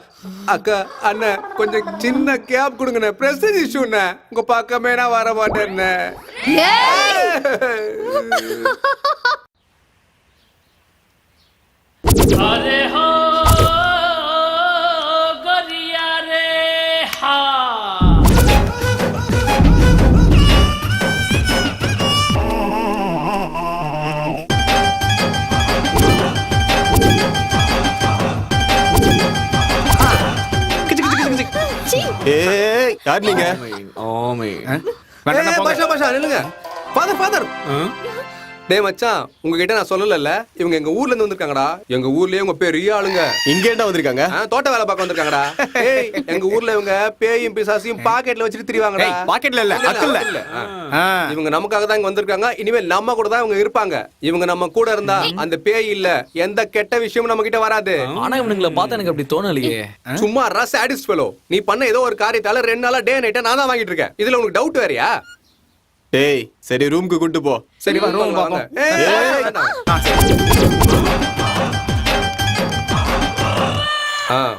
அக்கா அண்ணன் கொஞ்சம் சின்ன கேப் கொடுங்கண்ணே. பிரசன்ட் இஷ்யூண்ணே. உங்க பக்கமே நான் வர மாட்டேன்னு. अरे हो गरिया रे हा ஏய் யார் நீங்க? பாஷா நில்லுங்க. ஃபாதர் டேய் மச்சான் உங்ககிட்ட நான் சொல்லலல்ல, இவங்க எங்க ஊர்ல இருந்து வந்திருக்காங்கடா. எங்க ஊர்லயே உங்க பெரிய ஆளுங்க. இங்க என்ன வந்திருக்காங்க? தோட்ட வேலை பார்க்க வந்திருக்காங்கடா. ஏய் எங்க ஊர்ல இவங்க பேயும் பிசாசையும் பாக்கெட்ல வச்சிட்டு திரிவாங்கடா. பாக்கெட்ல இல்ல அக்கல்ல. இவங்க நமக்காக தான் இங்க வந்திருக்காங்க. இனிமேல் நம்ம கூட தான் இவங்க இருப்பாங்க. இவங்க நம்ம கூட இருந்தா அந்த பேய் இல்ல எந்த கெட்ட விஷயமும் நம்ம கிட்ட வராது. ஆனா இவனுங்களை பார்த்தா எனக்கு அப்படி தோணலையே. சும்மா சாடிஸ்ட் ஃபெலோ. நீ பண்ண ஏதோ ஒரு காரியத்தால 2 நாளா டே நைட்டா நான் தான் வாங்கிட்டு இருக்கேன். இதுல உனக்கு டவுட் வேறயா? டேய் சரி ரூமுக்கு கூட்டி போ. சரி வா ரூம் வாங்க.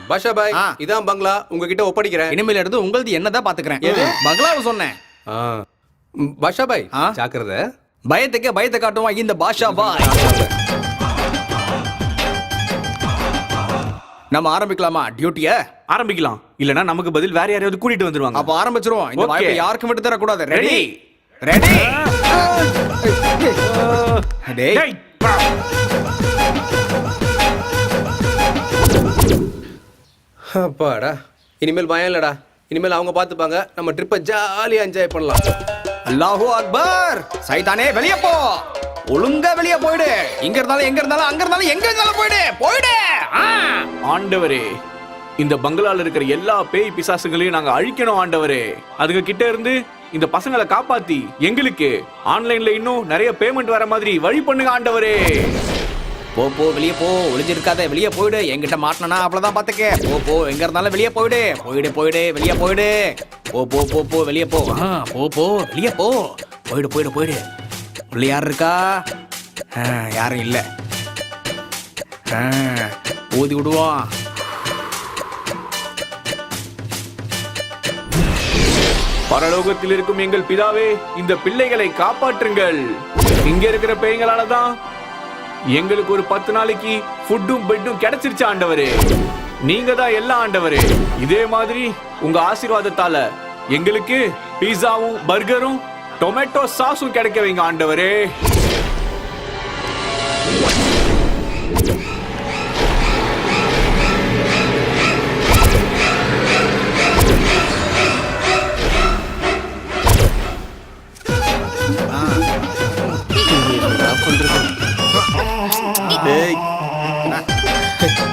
பாஷா பாய் இதான் பங்களா உங்ககிட்ட ஒப்படைக்கிறேன். இனிமேல் எடுத்து உங்களது என்னதான் பாத்துக்கிறேன். பங்களாவை சொன்னேன். பாஷா பாய் ஜாக்கிரதை. பயத்துக்கே பயத்தை காட்டுவான் இந்த பாஷா பாய். நம்ம ஆரம்பிக்கலாமா டியூட்டிய? ஆரம்பிக்கலாம். இல்லனா நமக்கு பதில் வேற யாரையாவது கூட்டிட்டு வந்துருவாங்க. அப்ப ஆரம்பிச்சிருவோம். இந்த வாய்ப்பை யாருக்கும் விட்டு தர கூடாது. Ready ready. டேய் அப்பாடா, இனிமேல் பயம் இல்லடா. இனிமேல் அவங்க பார்த்துப்பாங்க. நம்ம ட்ரிப்பை ஜாலியா என்ஜாய் பண்ணலாம். அல்லாஹு அக்பர். சைத்தானே வெளிய போ. ஒழுங்கா வெளிய போயிடு. இங்க இருந்தாலும் எங்க இருந்தாலும் அங்க இருந்தாலும் எங்க இருந்தாலும் போயிடு. போயிடு. ஆண்டவரே, இந்த பங்களால இருக்கிற எல்லா பேய் பிசாசுகளையும் நாங்க அழிக்கணும் ஆண்டவரே. அதுங்க கிட்ட இருந்து இந்த பசங்களை காப்பாத்தி எங்களுக்கு ஆன்லைன்ல இன்னும் நிறைய பேமெண்ட் வர மாதிரி வழி பண்ணுங்க ஆண்டவரே. போ போ வெளிய போ. ஒளிஞ்சிருக்காத வெளிய போயிடு. என்கிட்ட மாட்டனா அவ்வளவுதான் பாத்துக்க. போ போ எங்க இருந்தாலும் வெளிய போயிடு. போயிடு போயிடு வெளிய போயிடு. போ போ போ போ வெளிய போ. போ போ வெளிய போ. போயிடு போயிடு போயிடு. உள்ள யார் இருக்கா? யாரும் இல்ல. ஊதி விடுவோம். பரலோகத்தில் இருக்கும் எங்கள் பிதாவே, இந்த பிள்ளைகளை காப்பாற்றுங்கள். இங்க இருக்கிற பேய்களாலதான் எங்களுக்கு ஒரு 10 நாளைக்கு ஃபுட்டும் பெட்டும் கிடைச்சிருச்சு ஆண்டவரே. நீங்க தான் எல்லாம் ஆண்டவரே. இதே மாதிரி உங்க ஆசீர்வாதத்தால எங்களுக்கு பீஸாவும் பர்கரும் டொமேட்டோ சாஸும் கிடைக்க வைங்க ஆண்டவரே.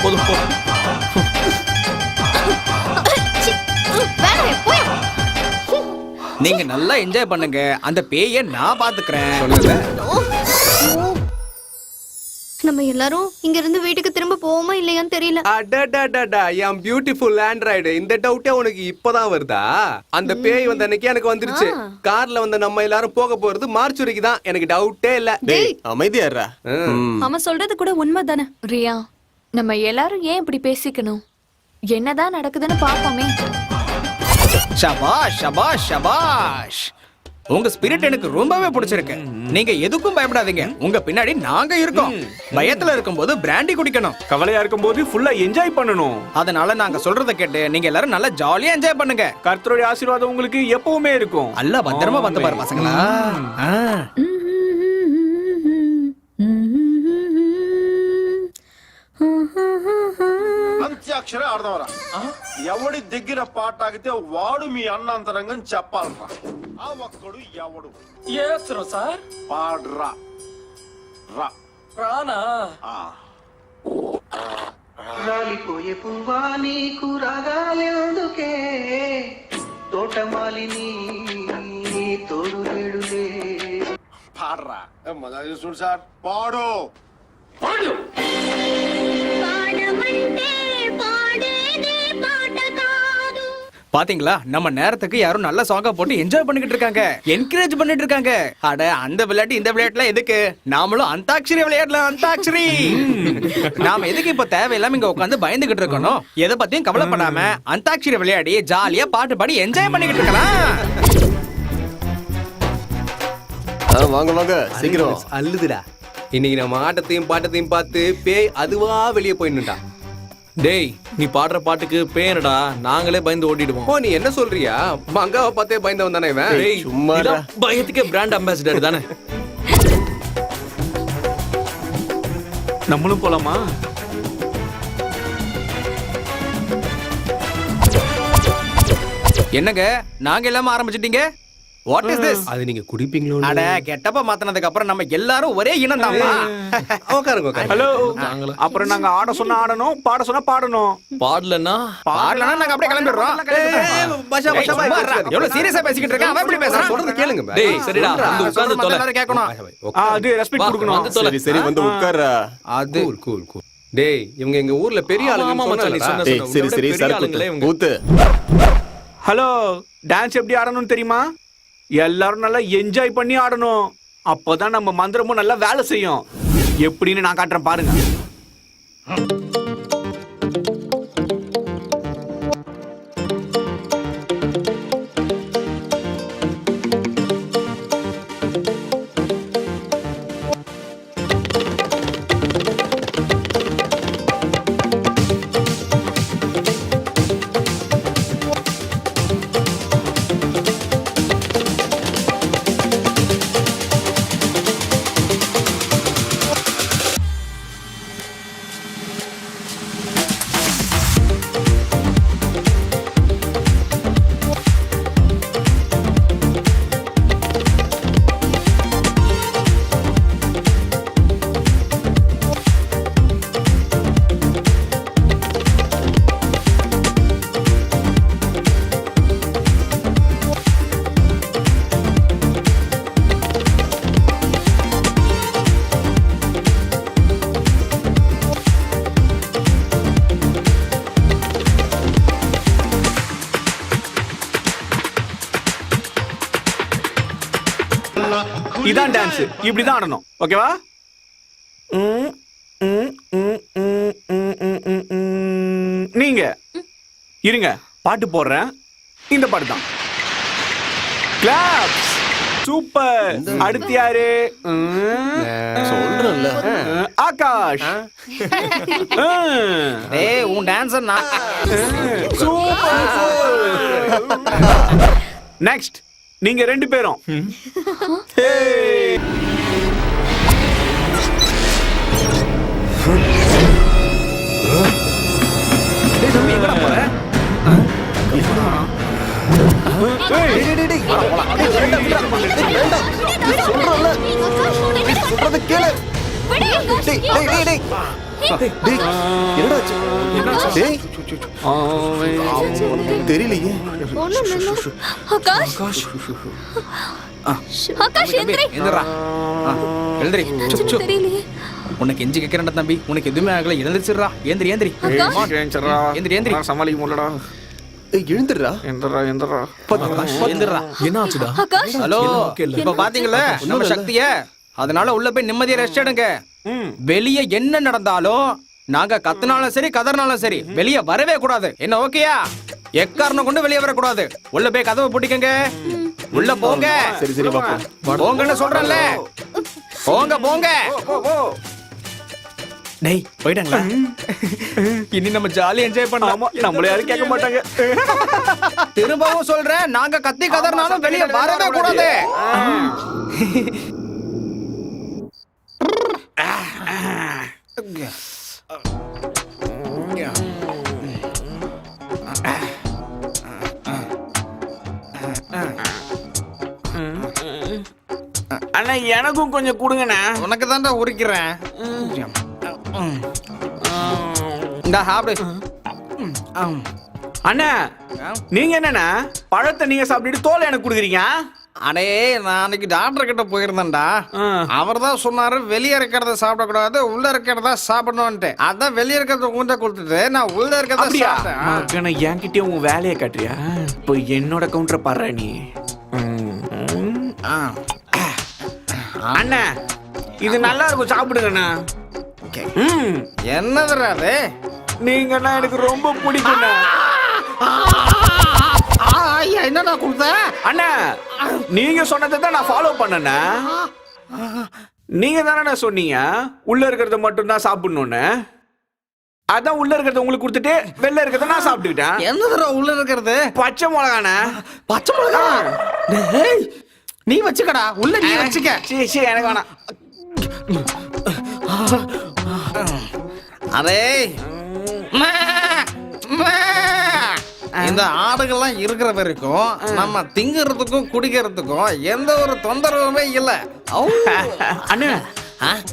போதும் போ. நீங்க நல்லா என்ஜாய் பண்ணுங்க. அந்த பேயை நான் பாத்துக்கிறேன். நம்ம எல்லாரும் இங்க இருந்து வீட்டுக்கு திரும்ப போவோமா இல்லையான்னு தெரியல. அடடடடா, என் பியூட்டிஃபுல் ஆண்ட்ராய்டு, இந்த டவுட்டே உனக்கு இப்பதான் வருதா? அந்த பேய் வந்த அன்னைக்கு எனக்கு வந்துருச்சு. கார்ல வந்த நம்ம எல்லாரும் போக போறது மார்ச் வரைக்கும் தான். எனக்கு டவுட்டே இல்ல. டேய் அமைதியாடுறா. அவன் சொல்றது கூட உண்மைதானே. ரியா, நம்ம எல்லாரும் ஏன் இப்படி பேசிக்கணும்? என்னதான் நடக்குதுன்னு பாப்போமே. ஷபாஷ் ஷபாஷ் ஷபாஷ். உங்க ஸ்பிரிட் எனக்கு ரொம்பவே பிடிச்சிருக்கு. நீங்க எதுக்கும் பயப்படாதீங்க. உங்க பின்னாடி நாங்க இருக்கோம். பயத்துல இருக்கும்போது பிராண்டி குடிக்கணும். கவலையா இருக்கும்போது ஃபுல்லா என்ஜாய் பண்ணணும். அதனால நாங்க சொல்றத கேட்டு நீங்க எல்லாரும் நல்லா ஜாலியா என்ஜாய் பண்ணுங்க. கர்த்தருடைய ஆசீர்வாதம் உங்களுக்கு எப்பவுமே இருக்கும். அல்ல பத்திரமா வந்து பாரு பசங்களா. అంత్యాక్షరే ఆడదాంరా. ఎవడి దగ్గర పాట ఆగితే వాడు మీ అన్నంతరంగం చెప్పాలరా. ఆ ఒక్కడు ఎవడు ఏస్తున్నా సార్? పాడ్రా రా. రానా? రాలిపోయే పువ్వా నీకు రాగాలెందుకే, తోటమాలిని తోడు నేడులే. పాడ్రా. మజా చూడు సార్. పాడు పాడు. பாத்தீங்களா, நம்ம நேரத்துக்கு யாரும் நல்ல சாங்கா போட்டு என்ஜாய் பண்ணிக்கிட்டு இருக்காங்க, என்கரேஜ் பண்ணிட்டு இருக்காங்க. அட அந்த விளையாட்டு இந்த விளையாட்டுல எதுக்கு? நாமளும் அந்தாக்ஷரி விளையாடலாம். அந்தாக்ஷரி. நாம எதுக்கு இப்ப தேவையில்லாம இங்க உட்காந்து பயந்துகிட்டு இருக்கணும்? எதை பத்தியும் கவலைப்படாம அந்தாக்ஷரி விளையாடி ஜாலியா பாட்டு பாடி என்ஜாய் பண்ணிக்கிட்டு இருக்கலாம். வாங்க வாங்க சீக்கிரம். அல்லுதுடா. இன்னைக்கு நம்ம ஆட்டத்தையும் பாட்டத்தையும் பார்த்து பேய் அதுவா வெளியே போயிடணும்டா. டேய், நீ பாடுற பாட்டுக்கு பேனடா, நாங்களே பயந்து ஓடிடுவோம். ஓ, நீ என்ன சொல்றியா? மங்காவை பார்த்தே பயந்தவன் தானே இவன்? டேய், சும்மா இதான் பயத்துக்கே பிராண்ட் அம்பாசிடர் தானே. நம்மளும் போலாமா? என்னங்க நாங்க எல்லாமே ஆரம்பிச்சிட்டீங்க? What is this? அது நீங்க குடிப்பீங்களோ? அட கெட்டப்ப மாத்தினதுக்கு அப்புறம் நம்ம எல்லாரும் ஒரே இனம் தான்ப்பா. உட்காருங்க. ஹலோ. அப்புறம் நாங்க ஆட சொன்னா ஆடணும், பாட சொன்னா பாடணும். பாடலன்னா பாடலனா நாங்க அப்படியே கிளம்பிடுறோம். எவ்வளவு சீரியஸா பேசிக்கிட்டு இருக்க? அவன் எப்படி பேசுறான்? சொல்றது கேளுங்க. டேய் சரிடா, வந்து உட்கார்ந்து தொலை. எல்லாரும் கேட்கணும். அது ரெஸ்பெக்ட் கொடுக்கணும். வந்து தொலை. சரி சரி வந்து உட்கார்றா. அது கூல். டேய், இவங்க எங்க ஊர்ல பெரிய ஆளுங்க. டேய் சரி சரி சரக்கு ஊத்து. ஹலோ, டான்ஸ் எப்படி ஆடணும்னு தெரியுமா? எல்லாரும் நல்லா என்ஜாய் பண்ணி ஆடணும். அப்பதான் நம்ம மந்திரமும் நல்லா வேலை செய்யும். எப்படின்னு நான் காட்டுறேன் பாருங்க. இதான் டான்ஸ், இப்படிதான் ஆடணும். ஓகேவா? நீங்க இருங்க, பாட்டு போடுறேன். இந்த பாட்டு தான். கிளாப்ஸ். சூப்பர். அடுத்து யாரு? சொல்றேன்ல. ஆகாஷ். ஏய் உன் டான்ஸர் நான். சூப்பர். நெக்ஸ்ட் நீங்க 2 பேரும். எங்கடா போற? சொல்றத கேளு. தெரியலையே. ஆகாஷ் ஆகாஷ் எந்திரி. எந்திரா. எழுந்திரி. தெரியலையே. உனக்கு எஞ்சி கேட்கிறேன்டா தம்பி, உனக்கு எதுவுமே ஆகல. எழுந்திரிச்சிடுறா. எந்திரி எந்திரி எந்திரி எந்திரி. சமாளிக்க முடியலடா. எழுந்துடுறா. எந்திரா. எந்திரா. என்ன ஆச்சுடா? ஆகாஷ் ஹலோ, இப்ப பாத்தீங்களா நம்ம சக்திய? அதனால உள்ள போய் நிம்மதியா ரெஸ்ட் எடுங்க. வெளியே என்ன நடந்தாலும் நாங்க கத்துனாலும் சரி கதறினாலும் சரி வெளியே வரவே கூடாது. என்ன ஓகேயா? எக்காரணம் கொண்டு வெளியே வரக்கூடாது. உள்ள போய் கதவை பூட்டிக்கங்க. உள்ள போங்க. சரி சரி பாப்போம். போங்கன்னு சொல்றேன்ல. போங்க போங்க. டேய் போயிட்டாங்களா? இனி நம்ம ஜாலியா என்ஜாய் பண்ணலாம். நம்மள யாரும் கேட்க மாட்டாங்க. திரும்பவும் சொல்றேன், நாங்க கத்தி கதறினாலும் வெளியே வரவே கூடாது. அண்ணா எனக்கும் கொஞ்சம் கொடுங்கண்ணா. உனக்கு தான்டா உரிக்கிறேன். இந்த சாப்பிடு. அண்ணா நீங்க என்னண்ணா பழத்தை நீங்க சாப்பிட்டுட்டு தோலை எனக்கு கொடுக்குறீங்க? அடே நான் அன்னைக்கு டாக்டர் கிட்ட போயிருந்தேன்டா. அவர் தான் சொன்னாரு வெளியே இருக்கிறத சாப்பிடக்கூடாது, உள்ள இருக்கிறதா சாப்பிடணும்ட்டு. அதான் வெளியே இருக்கிறத உங்கள்கிட்ட கொடுத்துட்டு நான் உள்ள இருக்கிறத சாப்பிட்டேன். என்கிட்டயும் உன் வேலையை காட்டுறியா? இப்போ என்னோட கவுண்டரை பாடுற நீ. அண்ணா இது நல்லா இருக்கும், சாப்பிடுங்கண்ணா. என்னதுடா அது? நீங்கன்னா எனக்கு ரொம்ப பிடிக்கும். என்னடா கொடுத்த? அண்ணா நீங்க சொன்னதை தான் நான் ஃபாலோ பண்ணேண்ணா. நீங்க தானே சொன்னீங்க உள்ள இருக்கிறத மட்டும் தான் சாப்பிடணும்னு. அதான் உள்ள இருக்கிறத உங்களுக்கு கொடுத்துட்டு வெளில இருக்கிறத நான் சாப்பிட்டுக்கிட்டேன். என்னதுடா உள்ள இருக்கிறது? பச்சை மிளகாண்ணா. பச்சை மிளகா? நீ வச்சுக்கடா, உள்ள நீ வச்சுக்க. சரி எனக்கு வேணாம். அதே இந்த ஆடுகள்லாம் இருக்கிற வரைக்கும் நம்ம திங்கிறதுக்கும் குடிக்கிறதுக்கும் எந்த ஒரு தொந்தரவுமே இல்ல. அண்ணா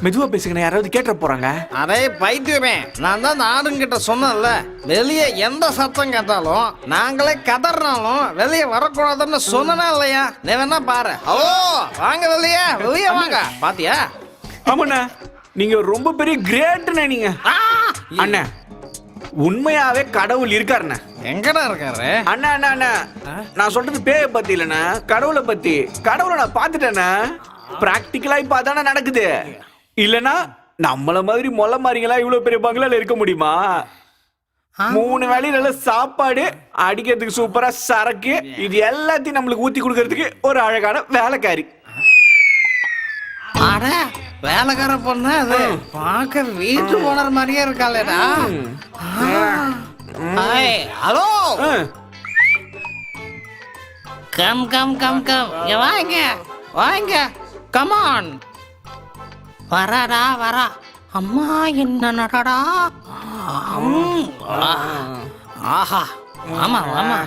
மெதுவா பேசுங்க, யாராவது கேட்ட போறாங்க. அதே பைத்தியமே, நான் தான் அந்த ஆடுங்கிட்ட சொன்னேன்ல, வெளியே எந்த சத்தம் கேட்டாலும் நாங்களே கதறினாலும் வெளியே வரக்கூடாதுன்னு சொன்னா இல்லையா? நீ வேணா பாரு. ஹலோ வாங்க, வெளியே வெளியே வாங்க. பாத்தியா? ஆமாண்ணா நீங்க ரொம்ப பெரிய கிரேட்ண்ணா நீங்க. அண்ணா உண்மையாவே கடவுள் இருக்காருண்ணா. எங்கடா இருக்காரு? அண்ணா அண்ணா அண்ணா நான் சொல்றது பேய பத்தி இல்லண்ணா, கடவுளை பத்தி. கடவுளை நான் பாத்துட்டேண்ணா. பிராக்டிக்கலா இப்ப அதானே நடக்குது. இல்லனா நம்மள மாதிரி மொல்ல மாதிரிங்களா இவ்வளவு பெரிய பங்களால இருக்க முடியுமா? 3 வேளையும் நல்ல சாப்பாடு, அடிக்கிறதுக்கு சூப்பரா சரக்கு, இது எல்லாத்தையும் நம்மளுக்கு ஊத்தி கொடுக்கறதுக்கு ஒரு அழகான வேலைக்காரி. அட வேலைக்கார பொண்ணு அது. பார்க்க வீட்டு ஓனர் மாதிரியே இருக்காளேடா. Hello come come come come வாங்க வாங்க, கமான். வராடா வரா. அம்மா என்ன நடடா. ஆஹா ஆமா ஆமா.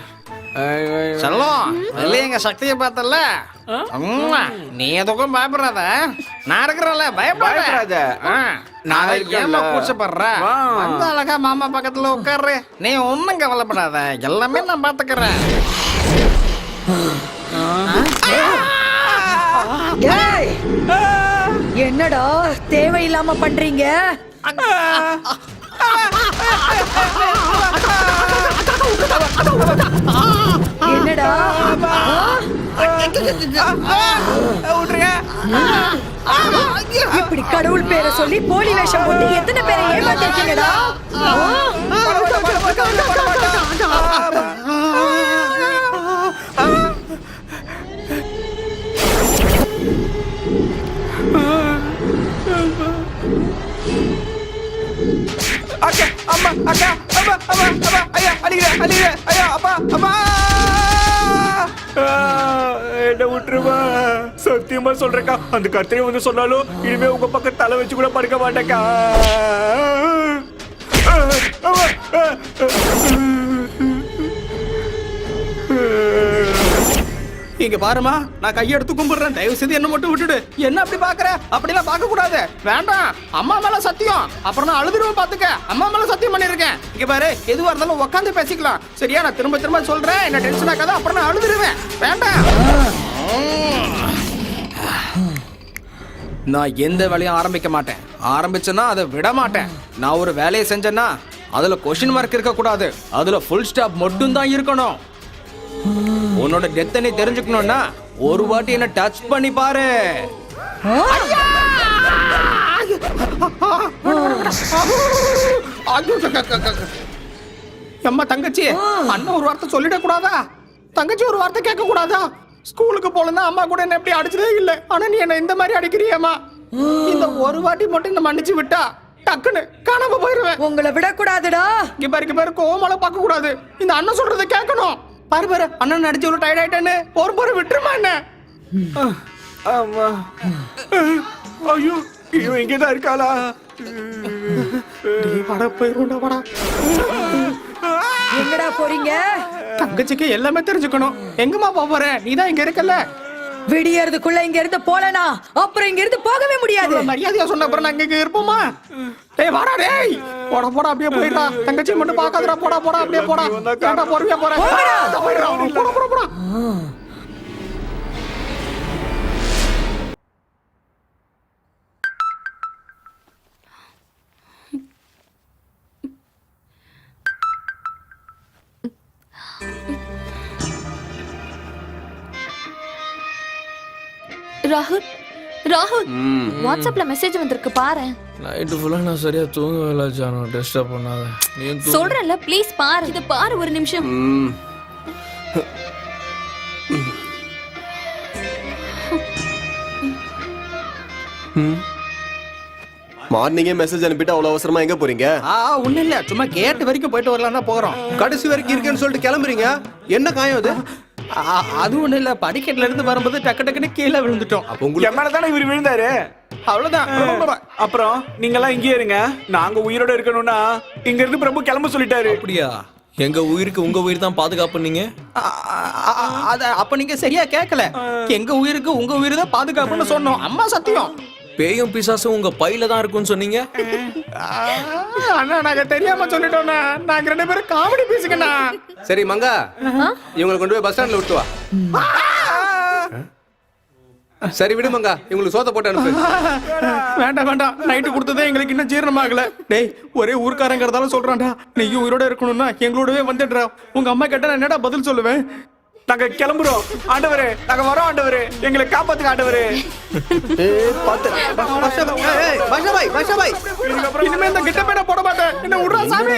செல்லம் வெளியே எங்க சக்தியை பார்த்தல. நீ எதுக்கும் பயப்படாத, நான் இருக்கிறேன்ல. பயப்படாத. நான் ஏமா கூச்சப்படுற? அந்த அழகா மாமா பக்கத்துல உட்கார்ற. நீ ஒன்னும் கவலைப்படாத, எல்லாமே நான் பாத்துக்கிறேன். என்னடா தேவையில்லாம பண்றீங்க? என்னடா விட்டுருங்க. இப்படி கடவுள் பேரை சொல்லி போலி வேஷம் போட்டு எத்தனை பேரை ஏமாத்திருக்கீங்கடா? அக்கா, அம்மா, அக்கா, அம்மா, அம்மா, அம்மா, ஐயா, அடிக்கிறேன், அடிக்கிறேன், ஐயா, அப்பா, அம்மா. என்ன விட்டுருமா, சத்தியமா சொல்றேக்கா, அந்த கத்திரி வந்து சொன்னாலும் இனிமே உங்க பக்கம் தலை வச்சு கூட படுக்க மாட்டேக்கா. இங்க பாருமா, நான் கையெடுத்து கும்பிடுறேன், தயவு செய்து என்ன மட்டும் விட்டுடு. என்ன அப்படி பாக்குற? அப்படிலாம் பார்க்க கூடாது, வேண்டாம். அம்மா மேல சத்தியம், அப்புறம் நான் அழுதுருவேன் பாத்துக்க. அம்மா மேல சத்தியம் பண்ணிருக்கேன். இங்க பாரு, எதுவா இருந்தாலும் உட்காந்து பேசிக்கலாம், சரியா? நான் திரும்ப திரும்ப சொல்றேன், என்ன டென்ஷன் ஆகாத, அப்புறம் நான் அழுதுருவேன், வேண்டாம். நான் எந்த வேலையும் ஆரம்பிக்க மாட்டேன். ஆரம்பிச்சேன்னா அதை விட மாட்டேன். நான் ஒரு வேலையை செஞ்சேன்னா அதுல கொஸ்டின் மார்க் இருக்க கூடாது, அதுல ஃபுல் ஸ்டாப் மட்டும் தான் இருக்கணும். உன்னோட டெத்தை நீ தெரிஞ்சுக்கணும்னா ஒரு வாட்டி என்ன டச் பண்ணி பாரு. அம்மா, தங்கச்சி, அண்ணன் ஒரு வார்த்தை சொல்லிட கூடாதா? தங்கச்சி ஒரு வார்த்தை கேட்க கூடாதா? ஸ்கூலுக்கு போலன்னா அம்மா கூட என்ன எப்படி அடிச்சதே இல்ல, ஆனா நீ என்ன இந்த மாதிரி அடிக்கிறியம்மா. இந்த ஒரு வாட்டி மட்டும் இந்த மன்னிச்சு விட்டா டக்குன்னு காணாம போயிருவேன். உங்களை விடக்கூடாதுடா. இங்க பாரு, கோமால பார்க்க கூடாது. இந்த அண்ணன் சொல்றதை கேட்கணும். பாரு பாரு, அண்ணன் அடிச்சு ஒரு டயர்ட் ஆயிட்டேன்னு போற விட்டுருமா என்ன? ஆமா. ஐயோ, இவன் இங்கதான் இருக்காளா? வாடா, போயிருண்டா, வாடா. எங்கடா போறீங்க? தங்கச்சிக்கு எல்லாமே தெரிஞ்சுக்கணும். எங்கம்மா போற? நீதான் இங்க இருக்கல. விடியறதுக்குள்ள இங்க இருந்து போலனா அப்புறம் இங்க இருந்து போகவே முடியாது. மரியாதையா சொன்ன அப்புறம் நான் இங்க இருப்போமா? டேய் வாடா, டேய் போடா போடா, அப்படியே போயிடா. தங்கச்சி மட்டும் பாக்காதடா, போடா போடா, அப்படியே போடா. ஏன்டா பொறுமையா போற? போயிடா, போடா போடா போடா. ராகுல், ராகுல், வாட்ஸ்அப்ல மெசேஜ் வந்திருக்கு பாரு. நைட்டு ஃபுல்லா நான் சரியா தூங்கவே இல்லை ஜானு, டிஸ்டர்ப் பண்ணாத. நீ சொல்றேன்ல, ப்ளீஸ் பாரு, இத பாரு ஒரு நிமிஷம். மார்னிங்கே மெசேஜ் அனுப்பிட்டு அவ்வளவு அவசரமா எங்க போறீங்க? ஒண்ணு இல்ல, சும்மா கேட்டு வரைக்கும் போயிட்டு வரலாம் தான் போறோம். கடைசி வரைக்கும் இருக்கேன்னு சொல்லிட்டு கிளம்புறீங்க, என்ன காயம் அது? அது ஒண்ணு இல்ல, படிக்கட்டுல இருந்து வரும்போது டக்கு டக்குன்னு கீழே விழுந்துட்டோம். அப்ப உங்களுக்கு என் மேலதானே இவரு விழுந்தாரு. அவ்வளவுதான். அப்புறம் நீங்க எல்லாம் இங்கே இருங்க, நாங்க உயிரோட இருக்கணும்னா இங்க இருந்து பிரபு கிளம்ப சொல்லிட்டாரு. அப்படியா? எங்க உயிருக்கு உங்க உயிர் தான் பாதுகாப்பு. நீங்க அப்ப நீங்க சரியா கேட்கல. எங்க உயிருக்கு உங்க உயிர் தான் பாதுகாப்புன்னு சொன்னோம். அம்மா சத்தியம். பேயும் பிசாசும் உங்க பையில தான் இருக்கும்னு சொன்னீங்க. அண்ணா, நாங்க தெரியாம சொல்லிட்டோம்னா, நாங்க ரெண்டு பேரும் காமெடி பேசுங்கண்ணா. சரி மங்கா, இவங்களை கொண்டு போய் பஸ் ஸ்டாண்ட்ல விட்டு வா. சரி விடு மங்கா, இவங்களுக்கு சோத்த போட்டு அனுப்பு. வேண்டாம் வேண்டாம், நைட்டு கொடுத்ததே எங்களுக்கு இன்னும் ஜீரணமாகல. டேய், ஒரே ஊர்க்காரங்கிறதால சொல்றான்டா, நீயும் உயிரோட இருக்கணும்னா எங்களோடவே வந்துடுறா. உங்க அம்மா கேட்டா நான் என்னடா பதில் சொல்லுவேன்? நாங்க கிளம்புறோம் ஆண்டவரே, நாங்க வரோம் ஆண்டவரே, எங்களை காப்பாத்துங்க ஆண்டவரே. இனிமே இந்த கிட்ட பேட போட மாட்டேன், என்ன விடுறா சாமி.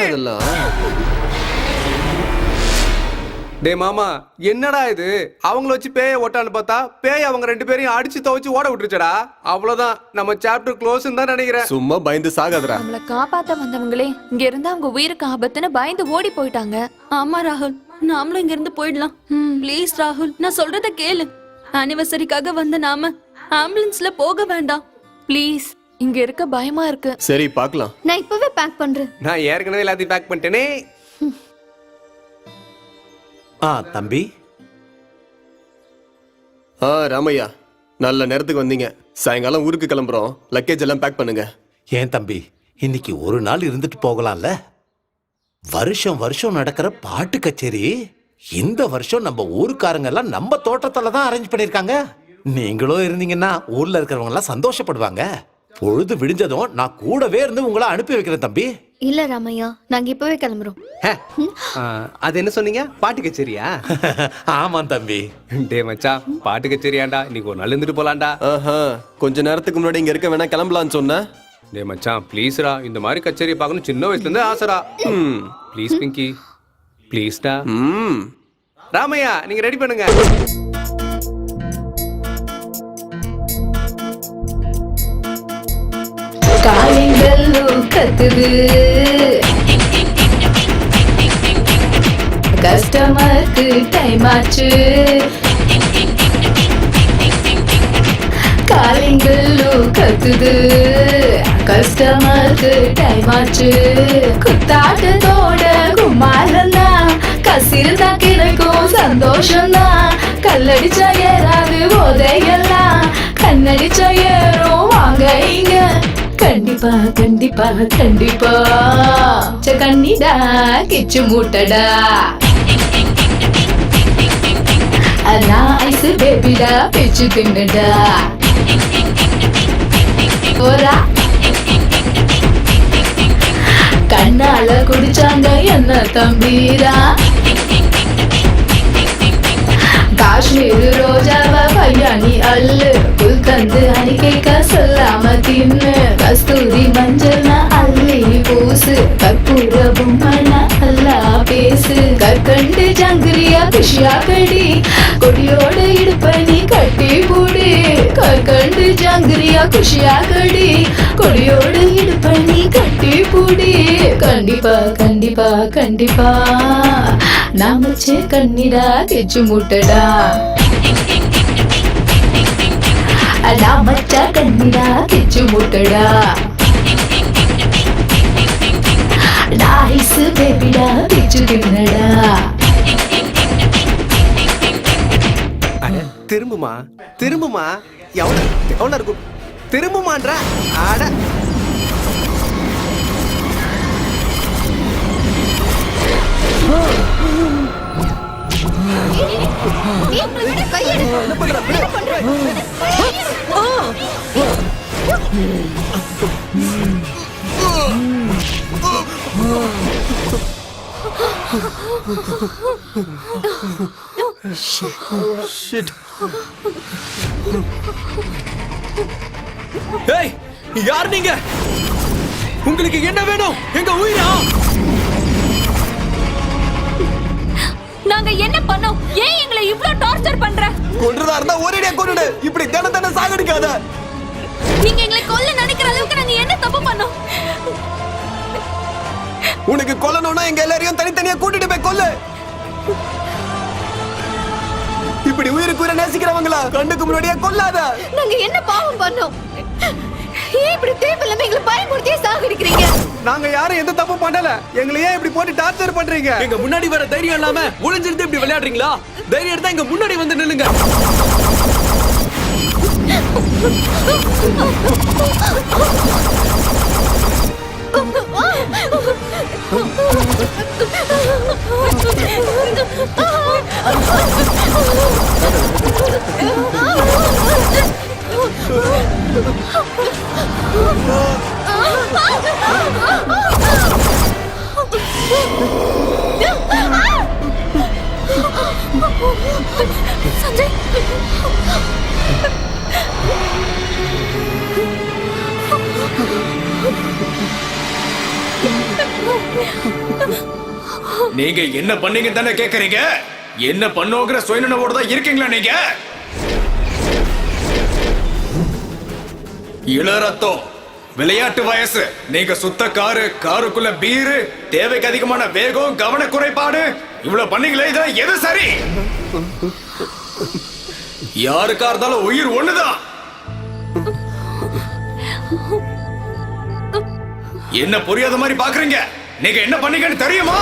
டே மாமா, என்னடா இது? அவங்கள வச்சு பேய ஓட்டான்னு பார்த்தா பேய் அவங்க ரெண்டு பேரையும் அடிச்சு துவச்சு ஓட விட்டுருச்சடா. அவ்வளவுதான், நம்ம சாப்டர் க்ளோஸ் தான் நினைக்கிறேன். சும்மா பயந்து சாகாதடா. நம்மள காப்பாத்த வந்தவங்களே இங்க இருந்து அவங்க உயிருக்கு ஆபத்துன்னு பயந்து ஓடி போயிட்டாங்க. ஆமா ராகுல், நாமளும் இங்க இருந்து போயிடலாம். ப்ளீஸ் ராகுல், நான் சொல்றத கேளு. ஆனிவர்சரிக்காக வந்த நாம ஆம்புலன்ஸ்ல போக வேண்டாம் ப்ளீஸ். இங்க இருக்க பயமா இருக்கு. சரி பார்க்கலாம். நான் இப்பவே பேக் பண்றேன். நான் ஏற்கனவே எல்லாத்தையும் பேக் பண்ணிட்டேனே. தம்பி. ராமையா, நல்ல நேரத்துக்கு வந்தீங்க. சாயங்காலம் ஊருக்கு கிளம்புறோம், லக்கேஜ் எல்லாம் பேக் பண்ணுங்க. ஏன் தம்பி, இன்னைக்கு ஒரு நாள் இருந்துட்டு போகலாம்ல? வருஷம் வருஷம் நடக்கிற பாட்டு கச்சேரி இந்த வருஷம் நம்ம ஊருக்காரங்க எல்லாம் நம்ம தோட்டத்துல தான் அரேஞ்ச் பண்ணிருக்காங்க. நீங்களும் இருந்தீங்கன்னா ஊர்ல இருக்கிறவங்க எல்லாம் சந்தோஷப்படுவாங்க. பொழுது விடிஞ்சதும் நான் கூடவே இருந்து உங்களை அனுப்பி வைக்கிறேன் தம்பி. இல்ல ராமையா, நாங்க இப்பவே கிளம்புறோம். அது என்ன சொன்னீங்க? பாட்டு கச்சேரியா? ஆமாம் தம்பி. டே மச்சான், பாட்டு கச்சேரியாண்டா, இன்னைக்கு ஒரு நாள் இருந்துட்டு போலாம்டா. கொஞ்ச நேரத்துக்கு முன்னாடி இங்க இருக்க வேணா கிளம்பலான்னு சொன்ன. டே மச்சான் ப்ளீஸ்ரா, இந்த மாதிரி கச்சேரி பார்க்கணும் சின்ன வயசுல இருந்து ஆசைடா. ப்ளீஸ் பிங்கி, ப்ளீஸ்டா. ராமையா, நீங்க ரெடி பண்ணுங்க. காலிங்கள் கத்துது, கஸ்டமருக்கு டைம் ஆச்சு. காலிங்கள் கத்துது, கஸ்டமருக்கு டைம் ஆச்சு. குத்தாட்டத்தோட குமாரன்னா, கசிருந்தா கிடைக்கும் சந்தோஷம்தான். கல்லடிச்சா ஏறாது போதையெல்லாம், கண்ணடிச்சா ஏறும் வாங்க இங்க. கண்டிப்பா கண்டிப்பா கண்டிப்பா கண்ணிடா கிச்சு மூட்டடா. நான் ஐசு பேபிடா, பிச்சு தின்னுடா. ஓரா கண்ணால குடிச்சாங்க என்ன தம்பீரா. காஷ்மீர் ரோஜாவ பையாணி அல்லு, புல்கந்து அணிக்கைக்க சொல்லாம தின்னு. கஸ்தூரி மஞ்சள் அள்ளி பூசு, கற்பூர பொம்மன அல்லா பேசு. கற்கண்டு ஜங்கிரியா பிஷியா கடி, கொடியோட இடுப்பணி கட்டி பூடி. கற்கண்டு ஜங்கிரியா குஷியா கடி, கொடியோட இடுப்பணி கட்டி பூடி. கண்டிப்பா கண்டிப்பா கண்டிப்பா நாமச்சே கண்ணிடா கெச்சு மூட்டடா. நாமச்சா கண்ணிடா கெச்சு மூட்டடா. நாய்ஸ் பேபிடா பிச்சு தின்னடா. திரும்புமா திரும்புமா, எவ்வளவு இருக்கும் திரும்புமான்ற. ஆட ஏய், யார் நீங்க? உங்களுக்கு என்ன வேணும்? எங்க உயிரா? நாங்க என்ன பண்ணோம்? ஏன் எங்களை இவ்ளோ டார்ச்சர் பண்ற? கொன்றதா இருந்தா ஒரேடியா கொன்னுடு. இப்படி தின சாகடிக்காத. நீங்க எங்களை கொல்ல நினைக்கிற அளவுக்கு நாங்க என்ன தப்பு பண்ணோம்? உனக்கு கொல்லணும்னா எங்க எல்லாரையும் தனித்தனியா கூட்டிட்டு போய் கொல்லு. இப்படி உயிருக்கு உயிரை நேசிக்கிறவங்களா கண்ணுக்கு முன்னாடியே கொல்லாத. நாங்க என்ன பாவம் பண்ணோம்? ஏன் இப்படி தேவையில்லாம எங்களை பயமுறுத்தியே சாகடிக்கிறீங்க? நாங்க யாரும் எந்த தப்பு பண்ணல, எங்களை ஏன் இப்படி போட்டு டார்ச்சர் பண்றீங்க? எங்க முன்னாடி வர தைரியம் இல்லாம ஒளிஞ்சிருந்து இப்படி விளையாடுறீங்களா? தைரியம் இருந்தா எங்க முன்னாடி வந்து நில்லுங்க. சஞ்சய், நீங்க என்ன பண்ணீங்க தானே கேக்குறீங்க? என்ன பண்ணோங்கிற சுயநினைவோட தான் இருக்கீங்களா நீங்க? இளரத்தம், விளையாட்டு வயசு, நீங்க சுத்த காருக்குள்ள பீரு, தேவைக்கு அதிகமான வேகம், கவன குறைபாடு, இவ்வளவு பண்ணீங்களே, இதெல்லாம் எது சரி? யாருக்கா இருந்தாலும் உயிர் ஒண்ணுதான். என்ன புரியாத மாதிரி பாக்குறீங்க? நீங்க என்ன பண்ணீங்கன்னு தெரியுமா?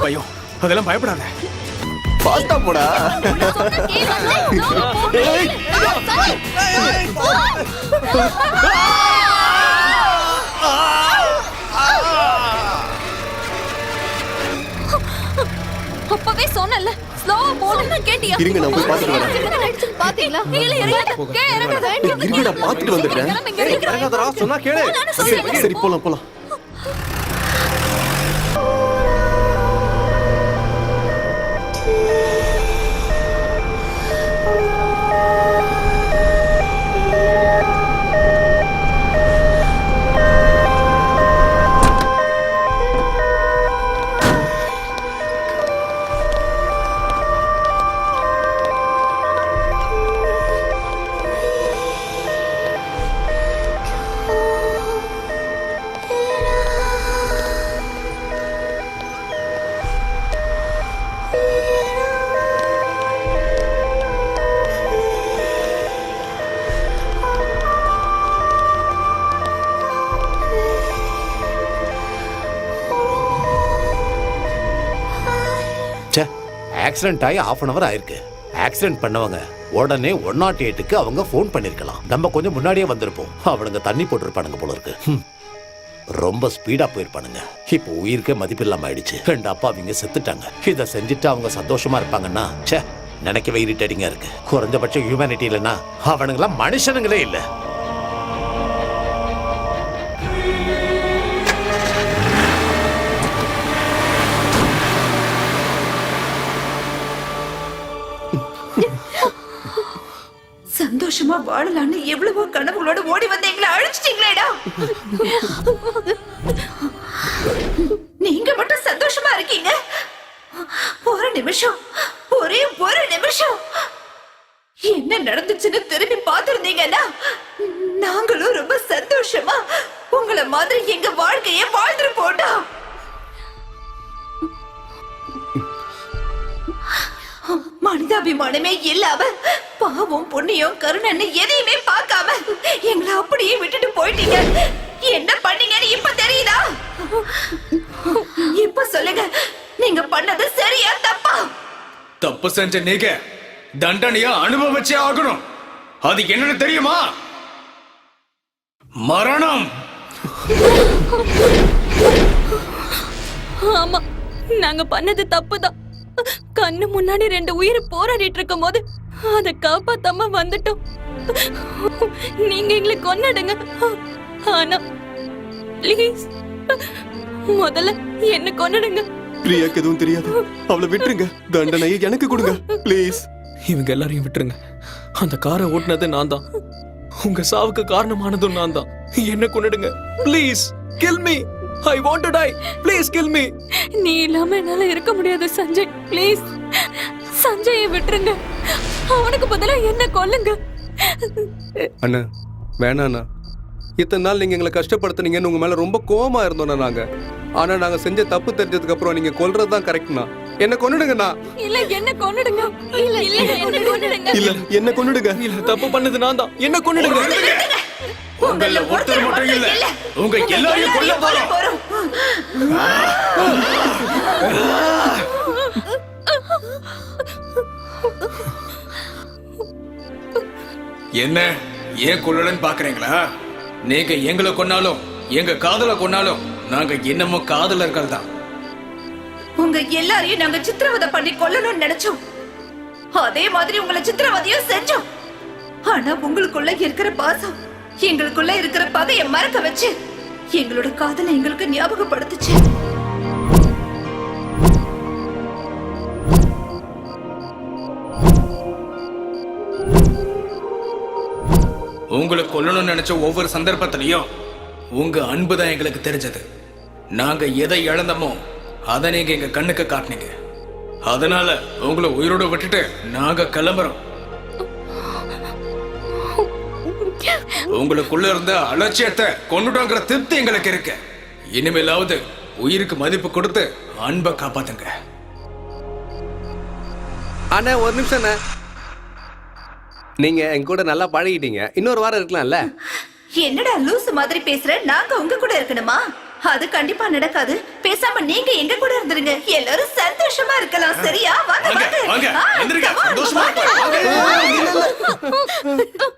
பயம், அதெல்லாம் பயப்படாத. பாஸ்டா போடா. அப்பவே சொன்னல ஸ்லோவா போடுன்னு கேட்டியா? இருங்க, நான் போய் பாத்துட்டு வரேன். பாத்தீங்களா? இல்ல இருங்கடா, பாத்துட்டு வந்துட்டேன். சொன்னா கேளு. சரி போலாம் போலாம். ஆக்சிடென்ட் ஆகி 1/2 hour ஆயிருக்கு. ஆக்சிடென்ட் பண்ணவங்க உடனே 108க்கு அவங்க ஃபோன் பண்ணிருக்கலாம். நம்ம கொஞ்சம் முன்னாடியே வந்திருப்போம். அவனுங்க தண்ணி போட்டிருப்பானுங்க போல இருக்கு. ரொம்ப ஸ்பீடா போயிருப்பானுங்க. இப்போ உயிருக்கே மதிப்பில்லாம ஆயிடுச்சு. 2 அப்பாவிங்க செத்துட்டாங்க. இதை செஞ்சுட்டு அவங்க சந்தோஷமா இருப்பாங்கன்னா ச்சே, நினைக்கவே இரிட்டேட்டிங்கா இருக்கு. குறைஞ்சபட்சம் ஹியூமனிட்டி இல்லைன்னா அவனுங்களாம் மனுஷனுங்களே இல்லை. சந்தோஷமா வாழலான்னு எவ்வளவோ கனவுகளோட ஓடி வந்து எங்களை அழிச்சிட்டீங்களேடா. நீங்க மட்டும் சந்தோஷமா இருக்கீங்க. ஒரு நிமிஷம், ஒரே ஒரு நிமிஷம் என்ன நடந்துச்சுன்னு திரும்பி பார்த்திருந்தீங்கன்னா நாங்களும் ரொம்ப சந்தோஷமா உங்களை மாதிரி எங்க வாழ்க்கைய வாழ்ந்துட்டு போட்டோம். மனிதாபிமானமே இல்லாம பாவம் புண்ணியம் கருணன்னு எதையுமே பார்க்காம எங்களை அப்படியே விட்டுட்டு போயிட்டீங்க. என்ன பண்ணீங்கன்னு இப்ப தெரியுதா? இப்ப சொல்லுங்க, நீங்க பண்ணது சரியா தப்பா? தப்பு செஞ்ச நீங்க தண்டனையா அனுபவிச்சே ஆகணும். அது என்னன்னு தெரியுமா? மரணம். ஆமா, நாங்க பண்ணது தப்புதான். கண்ணு முன்னாடி 2 உயிர் போராடிட்டு இருக்கும் போது அதை காப்பாத்தாம வந்துட்டோம். நீங்க எங்களை கொன்னுடுங்க. ஆனா ப்ளீஸ் முதல்ல என்ன கொன்னுடுங்க. பிரியாக்கு எதுவும் தெரியாது, அவளை விட்டுருங்க. தண்டனையை எனக்கு கொடுங்க ப்ளீஸ். இவங்க எல்லாரையும் விட்டுருங்க. அந்த காரை ஓட்டுனது நான் தான். உங்க சாவுக்கு காரணமானதும் நான் தான். என்ன கொன்னுடுங்க please. Kill me. I want to die. Please kill me. நீ இல்லாம என்னால இருக்க முடியாது சஞ்சய். ப்ளீஸ் சஞ்சயை விட்டுருங்க. அவனுக்கு பதிலா என்ன கொல்லுங்க. அண்ணா வேணாண்ணா. இத்தனை நாள் நீங்க எங்களை கஷ்டப்படுத்துனீங்கன்னு உங்க மேல ரொம்ப கோவமா இருந்தோம்னா நாங்க. ஆனா நாங்க செஞ்ச தப்பு தெரிஞ்சதுக்கு அப்புறம் நீங்க கொல்றதுதான் கரெக்ட்னா. என்ன கொன்னுடுங்கண்ணா. இல்ல என்ன கொன்னுடுங்க. இல்ல இல்ல என்ன கொன்னுடுங்க. இல்ல என்ன கொன்னுடுங்க. இல்ல தப்பு பண்ணது நான் தான். என்ன கொன்னுடுங்க. உங்கள ஒருத்தர் மட்டும் இல்ல, உங்க எல்லாரையும் கொல்ல போறோம். என்ன ஏன் கொல்லலன்னு பாக்குறீங்களா? நீங்க எங்களை கொன்னாலும் எங்க காதல கொன்னாலும் நாங்க என்னமோ காதலர்கள் தான். உங்க எல்லாரையும் நாங்க சித்திரவதை பண்ணி கொல்லணும்னு நினைச்சோம். அதே மாதிரி உங்களை சித்திரவதையும் செஞ்சோம். ஆனா உங்களுக்குள்ள இருக்கிற பாசம் எங்களுக்குள்ள இருக்கிற பகையை மறக்க வச்சு எங்களோட காதலை எங்களுக்கு ஞாபகப்படுத்துச்சு. உங்களை கொல்லணும்னு நினைச்ச ஒவ்வொரு சந்தர்ப்பத்திலையும் உங்க அன்பு தான் எங்களுக்கு தெரிஞ்சது. நாங்க எதை இழந்தோமோ அதை நீங்க எங்க கண்ணுக்கு காட்டினீங்க. அதனால உங்களை உயிரோட விட்டுட்டு நாங்க கிளம்புறோம். உங்களுக்குள்ள இருந்த அலட்சியத்தை கொண்டுட்டோங்கிற திருப்தி எங்களுக்கு இருக்கு. இனிமேலாவது உயிருக்கு மதிப்பு கொடுத்து அன்பை காப்பாத்துங்க. அண்ணா ஒரு நிமிஷம். நீங்க எங்க கூட நல்லா பழகிட்டீங்க. இன்னொரு வாரம் இருக்கலாம்ல? என்னடா லூசு மாதிரி பேசுற? நாங்க உங்க கூட இருக்கணுமா? அது கண்டிப்பா நடக்காது. பேசாம நீங்க எங்க கூட இருந்துருங்க. எல்லாரும் சந்தோஷமா இருக்கலாம். சரியா? வாங்க வாங்க. எந்திரிங்க. சந்தோஷமா இருப்போம். வாங்க.